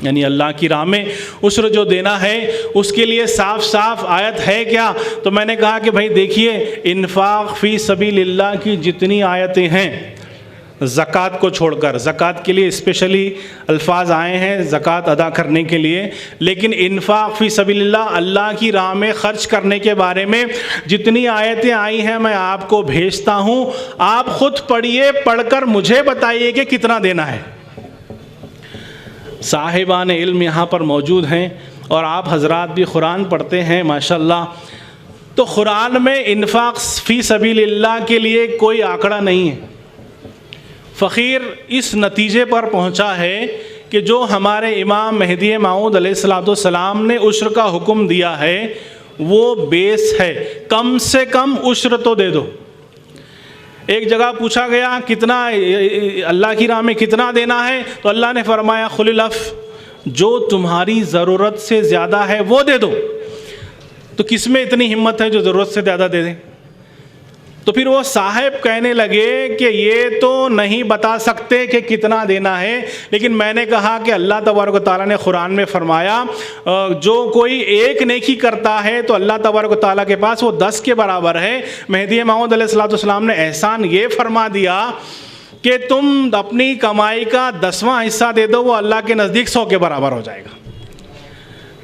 یعنی اللہ کی راہ میں عشر جو دینا ہے اس کے لیے صاف صاف آیت ہے کیا؟ تو میں نے کہا کہ بھائی دیکھیے انفاق فی سبیل اللہ کی جتنی آیتیں ہیں زکوٰۃ کو چھوڑ کر، زکوٰۃ کے لیے اسپیشلی الفاظ آئے ہیں زکوٰۃ ادا کرنے کے لیے، لیکن انفاق فی سبیل اللہ اللہ کی راہ میں خرچ کرنے کے بارے میں جتنی آیتیں آئی ہیں میں آپ کو بھیجتا ہوں، آپ خود پڑھیے، پڑھ کر مجھے بتائیے کہ کتنا دینا ہے۔ صاحبان علم یہاں پر موجود ہیں اور آپ حضرات بھی قرآن پڑھتے ہیں ماشاءاللہ، تو قرآن میں انفاق فی سبیل اللہ کے لیے کوئی آنکڑا نہیں ہے۔ فقیر اس نتیجے پر پہنچا ہے کہ جو ہمارے امام مہدی موعود علیہ السلام نے عشر کا حکم دیا ہے وہ بیس ہے، کم سے کم عشر تو دے دو۔ ایک جگہ پوچھا گیا کتنا اللہ کی راہ میں کتنا دینا ہے تو اللہ نے فرمایا خل العف، جو تمہاری ضرورت سے زیادہ ہے وہ دے دو۔ تو کس میں اتنی ہمت ہے جو ضرورت سے زیادہ دے دیں؟ تو پھر وہ صاحب کہنے لگے کہ یہ تو نہیں بتا سکتے کہ کتنا دینا ہے، لیکن میں نے کہا کہ اللہ تبارک و تعالیٰ نے قرآن میں فرمایا جو کوئی ایک نیکی کرتا ہے تو اللہ تبارک و تعالیٰ کے پاس وہ 10 کے برابر ہے۔ مہدی موعود علیہ السلام نے احسان یہ فرما دیا کہ تم اپنی کمائی کا 10واں حصہ دے دو، وہ اللہ کے نزدیک 100 کے برابر ہو جائے گا۔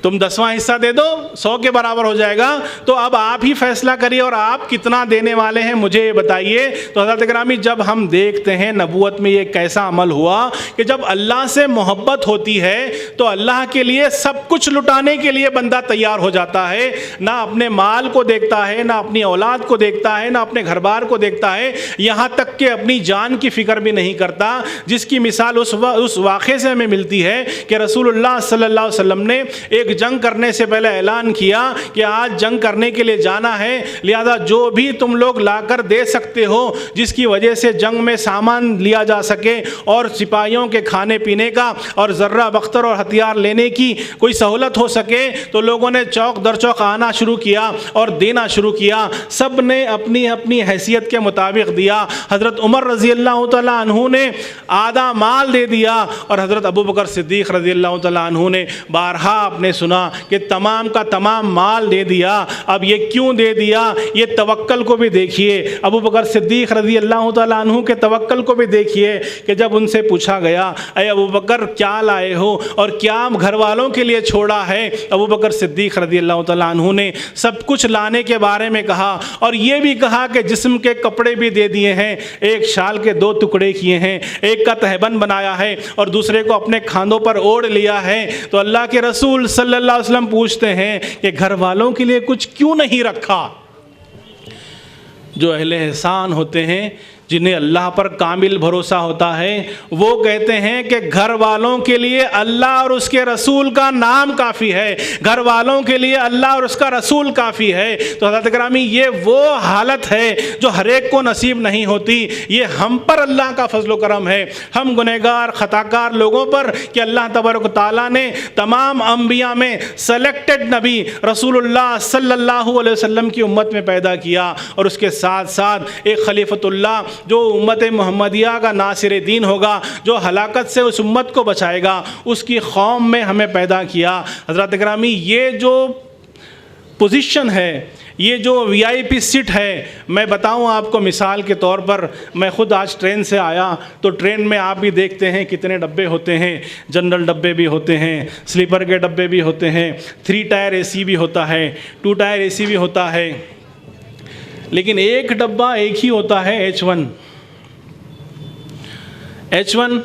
تم 10واں حصہ دے دو 100 کے برابر ہو جائے گا۔ تو اب آپ ہی فیصلہ کریے اور آپ کتنا دینے والے ہیں مجھے یہ بتائیے۔ تو حضرت گرامی جب ہم دیکھتے ہیں نبوت میں یہ کیسا عمل ہوا کہ جب اللہ سے محبت ہوتی ہے تو اللہ کے لیے سب کچھ لٹانے کے لیے بندہ تیار ہو جاتا ہے، نہ اپنے مال کو دیکھتا ہے، نہ اپنی اولاد کو دیکھتا ہے، نہ اپنے گھر بار کو دیکھتا ہے، یہاں تک کہ اپنی جان کی فکر بھی نہیں کرتا، جس کی مثال اس واقعے سے ہمیں ملتی ہے کہ رسول اللہ صلی اللہ علیہ وسلم نے ایک جنگ کرنے سے پہلے اعلان کیا کہ آج جنگ کرنے کے لیے جانا ہے، لہذا جو بھی تم لوگ لا کر دے سکتے ہو جس کی وجہ سے جنگ میں سامان لیا جا سکے اور سپاہیوں کے کھانے پینے کا اور ذرہ بختر اور ہتھیار لینے کی کوئی سہولت ہو سکے، تو لوگوں نے چوک در چوک آنا شروع کیا اور دینا شروع کیا۔ سب نے اپنی اپنی حیثیت کے مطابق دیا۔ حضرت عمر رضی اللہ تعالیٰ عنہ نے آدھا مال دے دیا اور حضرت ابو بکر صدیق رضی اللہ تعالیٰ عنہ نے بارہا آپ نے سنا کہ تمام کا تمام مال دے دیا۔ اب یہ کیوں دے دیا؟ یہ توکل کو بھی دیکھیے، ابو بکر صدیق رضی اللہ تعالیٰ عنہ کے توکل کو بھی دیکھیے کہ جب ان سے پوچھا گیا اے ابو بکر کیا لائے ہو اور کیا گھر والوں کے لیے چھوڑا ہے، ابو بکر صدیق رضی اللہ تعالیٰ عنہ نے سب کچھ لانے کے بارے میں کہا اور یہ بھی کہا کہ جسم کے کپڑے بھی دے دیے ہیں، ایک شال کے 2 ٹکڑے کیے ہیں، ایک کا تہبند بنایا ہے اور دوسرے کو اپنے کھاندوں پر اوڑھ لیا ہے۔ تو اللہ کے رسول صلی اللہ علیہ وسلم پوچھتے ہیں کہ گھر والوں کے لیے کچھ کیوں نہیں رکھا؟ جو اہل احسان ہوتے ہیں جنہیں اللہ پر کامل بھروسہ ہوتا ہے وہ کہتے ہیں کہ گھر والوں کے لیے اللہ اور اس کے رسول کا نام کافی ہے، گھر والوں کے لیے اللہ اور اس کا رسول کافی ہے۔ تو حضرات گرامی یہ وہ حالت ہے جو ہر ایک کو نصیب نہیں ہوتی، یہ ہم پر اللہ کا فضل و کرم ہے، ہم گنہگار خطاکار لوگوں پر، کہ اللہ تبارک و تعالیٰ نے تمام انبیاء میں سلیکٹڈ نبی رسول اللہ صلی اللہ علیہ وسلم کی امت میں پیدا کیا، اور اس کے ساتھ ساتھ ایک خلیفۃ اللہ جو امت محمدیہ کا ناصر دین ہوگا، جو ہلاکت سے اس امت کو بچائے گا، اس کی قوم میں ہمیں پیدا کیا۔ حضرات گرامی یہ جو پوزیشن ہے، یہ جو وی آئی پی سیٹ ہے، میں بتاؤں آپ کو مثال کے طور پر، میں خود آج ٹرین سے آیا تو ٹرین میں آپ بھی دیکھتے ہیں کتنے ڈبے ہوتے ہیں، جنرل ڈبے بھی ہوتے ہیں، سلیپر کے ڈبے بھی ہوتے ہیں، 3 ٹائر اے سی بھی ہوتا ہے، 2 ٹائر اے سی بھی ہوتا ہے، لیکن ایک ڈبہ ایک ہی ہوتا ہے، H1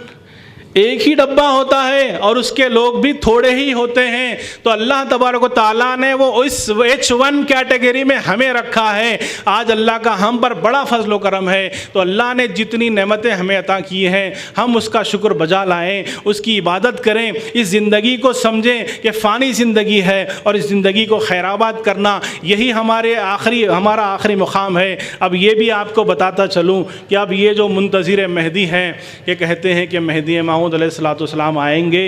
ایک ہی ڈبہ ہوتا ہے، اور اس کے لوگ بھی تھوڑے ہی ہوتے ہیں۔ تو اللہ تبارک و تعالیٰ نے وہ اس H1 کیٹیگری میں ہمیں رکھا ہے۔ آج اللہ کا ہم پر بڑا فضل و کرم ہے، تو اللہ نے جتنی نعمتیں ہمیں عطا کی ہیں ہم اس کا شکر بجا لائیں، اس کی عبادت کریں، اس زندگی کو سمجھیں کہ فانی زندگی ہے، اور اس زندگی کو خیر آباد کرنا یہی ہمارا آخری مقام ہے۔ اب یہ بھی آپ کو بتاتا چلوں کہ اب یہ جو منتظر مہدی ہیں، یہ کہتے ہیں کہ مہدی موعود علیہ السلام آئیں گے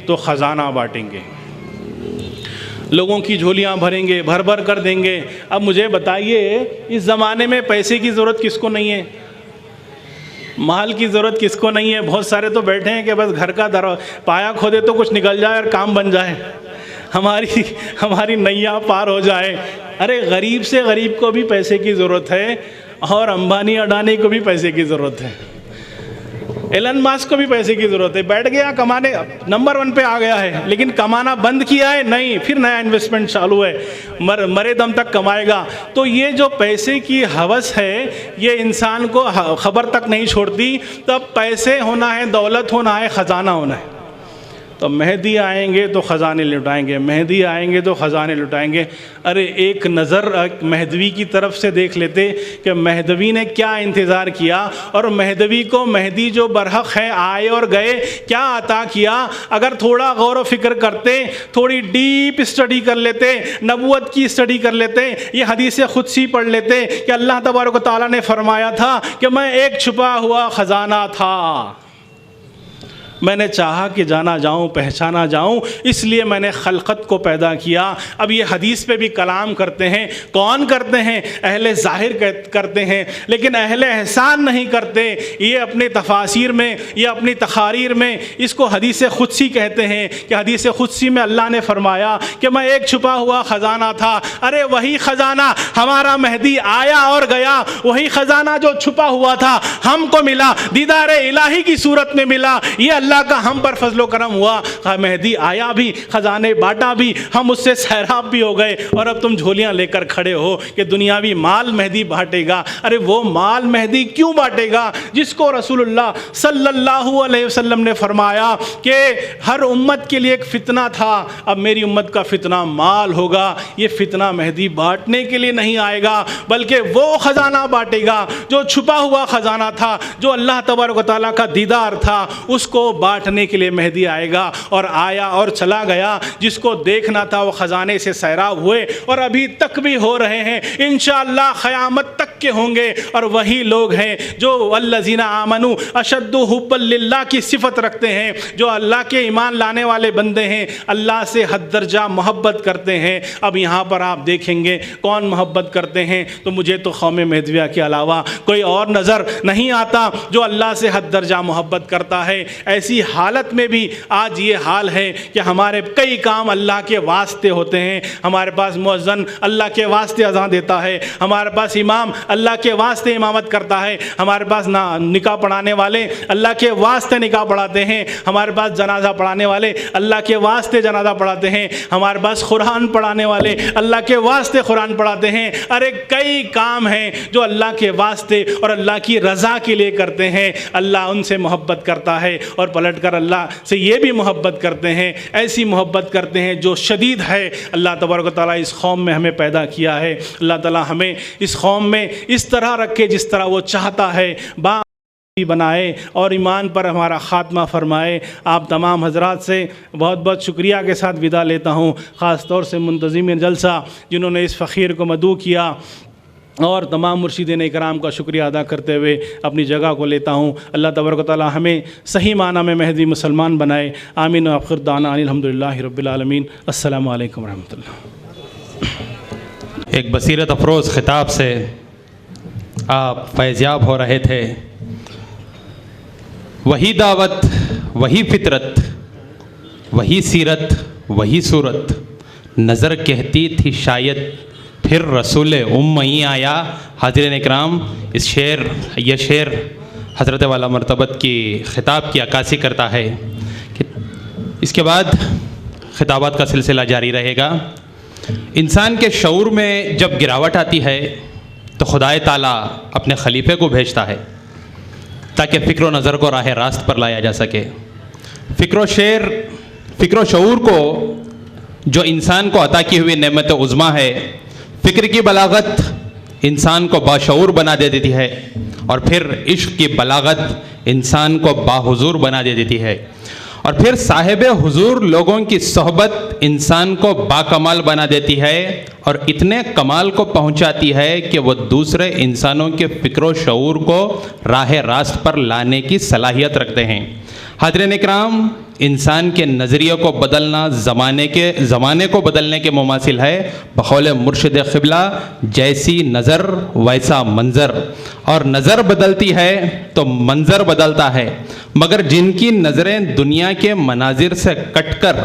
تو خزانہ بانٹیں گے، لوگوں کی جھولیاں بھریں گے، بھر بھر کر دیں گے۔ اب مجھے بتائیے اس زمانے میں پیسے کی ضرورت کس کو نہیں ہے؟ مال کی ضرورت کس کو نہیں ہے؟ بہت سارے تو بیٹھے ہیں کہ بس گھر کا پایا کھودے تو کچھ نکل جائے اور کام بن جائے، ہماری نیا پار ہو جائے۔ ارے غریب سے غریب کو بھی پیسے کی ضرورت ہے، اور امبانی اڈانی کو بھی پیسے کی ضرورت ہے، ایلن ماسک کو بھی پیسے کی ضرورت ہے۔ بیٹھ گیا کمانے، نمبر 1 پہ آ گیا ہے، لیکن کمانا بند کیا ہے نہیں، پھر نیا انویسٹمنٹ چالو ہے، مرے دم تک کمائے گا۔ تو یہ جو پیسے کی ہوس ہے یہ انسان کو خبر تک نہیں چھوڑتی۔ تب پیسے ہونا ہے، دولت ہونا ہے، خزانہ ہونا ہے۔ تو مہدی آئیں گے تو خزانے لٹائیں گے، مہدی آئیں گے تو خزانے لٹائیں گے۔ ارے ایک نظر مہدوی کی طرف سے دیکھ لیتے کہ مہدوی نے کیا انتظار کیا، اور مہدوی کو مہدی جو برحق ہے آئے اور گئے کیا عطا کیا۔ اگر تھوڑا غور و فکر کرتے، تھوڑی ڈیپ اسٹڈی کر لیتے، نبوت کی اسٹڈی کر لیتے، یہ حدیث قدسی پڑھ لیتے کہ اللہ تبارک و تعالیٰ نے فرمایا تھا کہ میں ایک چھپا ہوا خزانہ تھا، میں نے چاہا کہ جانا جاؤں، پہچانا جاؤں، اس لیے میں نے خلقت کو پیدا کیا۔ اب یہ حدیث پہ بھی کلام کرتے ہیں، کون کرتے ہیں؟ اہل ظاہر کرتے ہیں، لیکن اہل احسان نہیں کرتے۔ یہ اپنے تفاسیر میں، یہ اپنی تقاریر میں اس کو حدیث قدسی کہتے ہیں، کہ حدیث قدسی میں اللہ نے فرمایا کہ میں ایک چھپا ہوا خزانہ تھا۔ ارے وہی خزانہ ہمارا مہدی آیا اور گیا، وہی خزانہ جو چھپا ہوا تھا ہم کو ملا، دیدار الہی کی صورت میں ملا۔ یہ اللہ کا ہم پر فضل و کرم ہوا، مہدی آیا بھی، خزانے باٹا بھی، ہم اس سے سیراب بھی ہو گئے، اور اب تم جھولیاں لے کر کھڑے ہو کہ دنیاوی مال مہدی بانٹے گا۔ ارے وہ مال مہدی کیوں بانٹے گا جس کو رسول اللہ صلی اللہ علیہ وسلم نے فرمایا کہ ہر امت کے لیے ایک فتنہ تھا، اب میری امت کا فتنہ مال ہوگا۔ یہ فتنہ مہدی بانٹنے کے لیے نہیں آئے گا، بلکہ وہ خزانہ بانٹے گا جو چھپا ہوا خزانہ تھا، جو اللہ تبارک و تعالیٰ کا دیدار تھا، اس کو بانٹنے کے لیے مہدی آئے گا۔ اور آیا اور چلا گیا، جس کو دیکھنا تھا وہ خزانے سے سیراب ہوئے، اور ابھی تک بھی ہو رہے ہیں، انشاءاللہ قیامت تک کے ہوں گے۔ اور وہی لوگ ہیں جو الذین آمنوا اشد حبا للہ کی صفت رکھتے ہیں، جو اللہ کے ایمان لانے والے بندے ہیں، اللہ سے حد درجہ محبت کرتے ہیں۔ اب یہاں پر آپ دیکھیں گے کون محبت کرتے ہیں، تو مجھے تو قوم مہدویہ کے علاوہ کوئی اور نظر نہیں آتا جو اللہ سے حد درجہ محبت کرتا ہے۔ ایسی حالت میں بھی آج یہ حال ہے کہ ہمارے کئی کام اللہ کے واسطے ہوتے ہیں۔ ہمارے پاس مؤذن اللہ کے واسطے اذان دیتا ہے، ہمارے پاس امام اللہ کے واسطے امامت کرتا ہے، ہمارے پاس نکاح پڑھانے والے اللہ کے واسطے نکاح پڑھاتے ہیں، ہمارے پاس جنازہ پڑھانے والے اللہ کے واسطے جنازہ پڑھاتے ہیں، ہمارے پاس قرآن پڑھانے والے اللہ کے واسطے قرآن پڑھاتے ہیں۔ ارے کئی کام ہیں جو اللہ کے واسطے اور اللہ کی رضا کے لیے کرتے ہیں۔ اللہ ان سے محبت کرتا ہے، اور پلٹ کر اللہ سے یہ بھی محبت کرتے ہیں، ایسی محبت کرتے ہیں جو شدید ہے۔ اللہ تبارک و تعالیٰ اس قوم میں ہمیں پیدا کیا ہے، اللہ تعالیٰ ہمیں اس قوم میں اس طرح رکھے جس طرح وہ چاہتا ہے، بنائے اور ایمان پر ہمارا خاتمہ فرمائے۔ آپ تمام حضرات سے بہت بہت شکریہ کے ساتھ ودا لیتا ہوں، خاص طور سے منتظمین جلسہ جنہوں نے اس فقیر کو مدعو کیا، اور تمام مرشدین اکرام کا شکریہ ادا کرتے ہوئے اپنی جگہ کو لیتا ہوں۔ اللہ تبارک و تعالی ہمیں صحیح معنی میں مہدی مسلمان بنائے، آمین۔ وآخر دعوانا الحمدللہ رب العالمین۔ السلام علیکم ورحمۃ اللہ۔ ایک بصیرت افروز خطاب سے آپ فیضیاب ہو رہے تھے۔ وہی دعوت، وہی فطرت، وہی سیرت، وہی صورت، نظر کہتی تھی شاید پھر رسول امئی آیا۔ حاضرین اکرام، یہ شعر حضرت والا مرتبت کی خطاب کی عکاسی کرتا ہے۔ اس کے بعد خطابات کا سلسلہ جاری رہے گا۔ انسان کے شعور میں جب گراوٹ آتی ہے تو خدائے تعالیٰ اپنے خلیفے کو بھیجتا ہے تاکہ فکر و نظر کو راہ راست پر لایا جا سکے۔ فکر و شعور کو جو انسان کو عطا کی ہوئی نعمت عظمیٰ ہے، فکر کی بلاغت انسان کو باشعور بنا دے دیتی ہے، اور پھر عشق کی بلاغت انسان کو باحضور بنا دے دیتی ہے، اور پھر صاحب حضور لوگوں کی صحبت انسان کو باکمال بنا دیتی ہے، اور اتنے کمال کو پہنچاتی ہے کہ وہ دوسرے انسانوں کے فکر و شعور کو راہ راست پر لانے کی صلاحیت رکھتے ہیں۔ حاضرین اکرام، انسان کے نظریے کو بدلنا زمانے کو بدلنے کے مماثل ہے۔ بقول مرشد قبلہ، جیسی نظر ویسا منظر، اور نظر بدلتی ہے تو منظر بدلتا ہے، مگر جن کی نظریں دنیا کے مناظر سے کٹ کر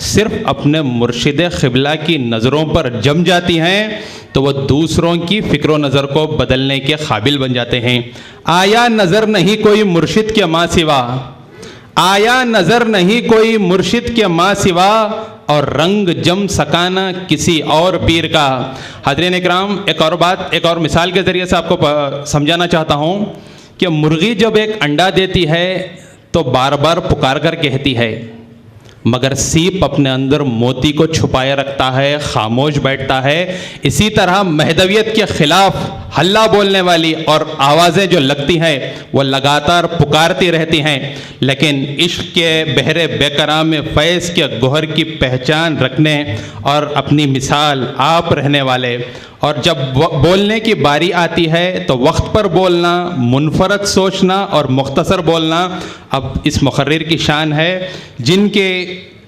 صرف اپنے مرشد قبلہ کی نظروں پر جم جاتی ہیں تو وہ دوسروں کی فکر و نظر کو بدلنے کے قابل بن جاتے ہیں۔ آیا نظر نہیں کوئی مرشد کے ماں سوا، آیا نظر نہیں کوئی مرشد کے ماں سوا، اور رنگ جم سکانا کسی اور پیر کا۔ حاضرین اکرام، ایک اور مثال کے ذریعے سے آپ کو سمجھانا چاہتا ہوں کہ مرغی جب ایک انڈا دیتی ہے تو بار بار پکار کر کہتی ہے، مگر سیپ اپنے اندر موتی کو چھپائے رکھتا ہے، خاموش بیٹھتا ہے۔ اسی طرح مہدویت کے خلاف ہلہ بولنے والی اور آوازیں جو لگتی ہیں وہ لگاتار پکارتی رہتی ہیں، لیکن عشق کے بحر بے کرام فیض کے گوہر کی پہچان رکھنے اور اپنی مثال آپ رہنے والے، اور جب بولنے کی باری آتی ہے تو وقت پر بولنا، منفرد سوچنا اور مختصر بولنا اب اس مقرر کی شان ہے، جن کے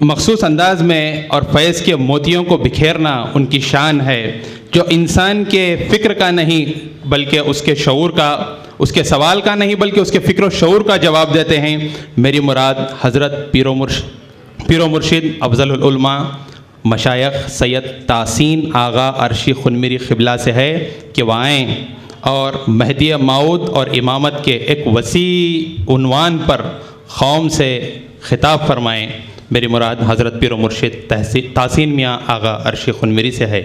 مخصوص انداز میں اور فیض کے موتیوں کو بکھیرنا ان کی شان ہے، جو انسان کے فکر کا نہیں بلکہ اس کے شعور کا، اس کے سوال کا نہیں بلکہ اس کے فکر و شعور کا جواب دیتے ہیں۔ میری مراد حضرت پیر و مرشد افضل العلماء مشائخ سید تحسین آغا عرشی خنمیری قبلہ سے ہے کہ وہ آئیں اور مہدی موعود اور امامت کے ایک وسیع عنوان پر قوم سے خطاب فرمائیں۔ میری مراد حضرت پیر و مرشد تحسین میاں آغا عرشی خنمیری سے ہے۔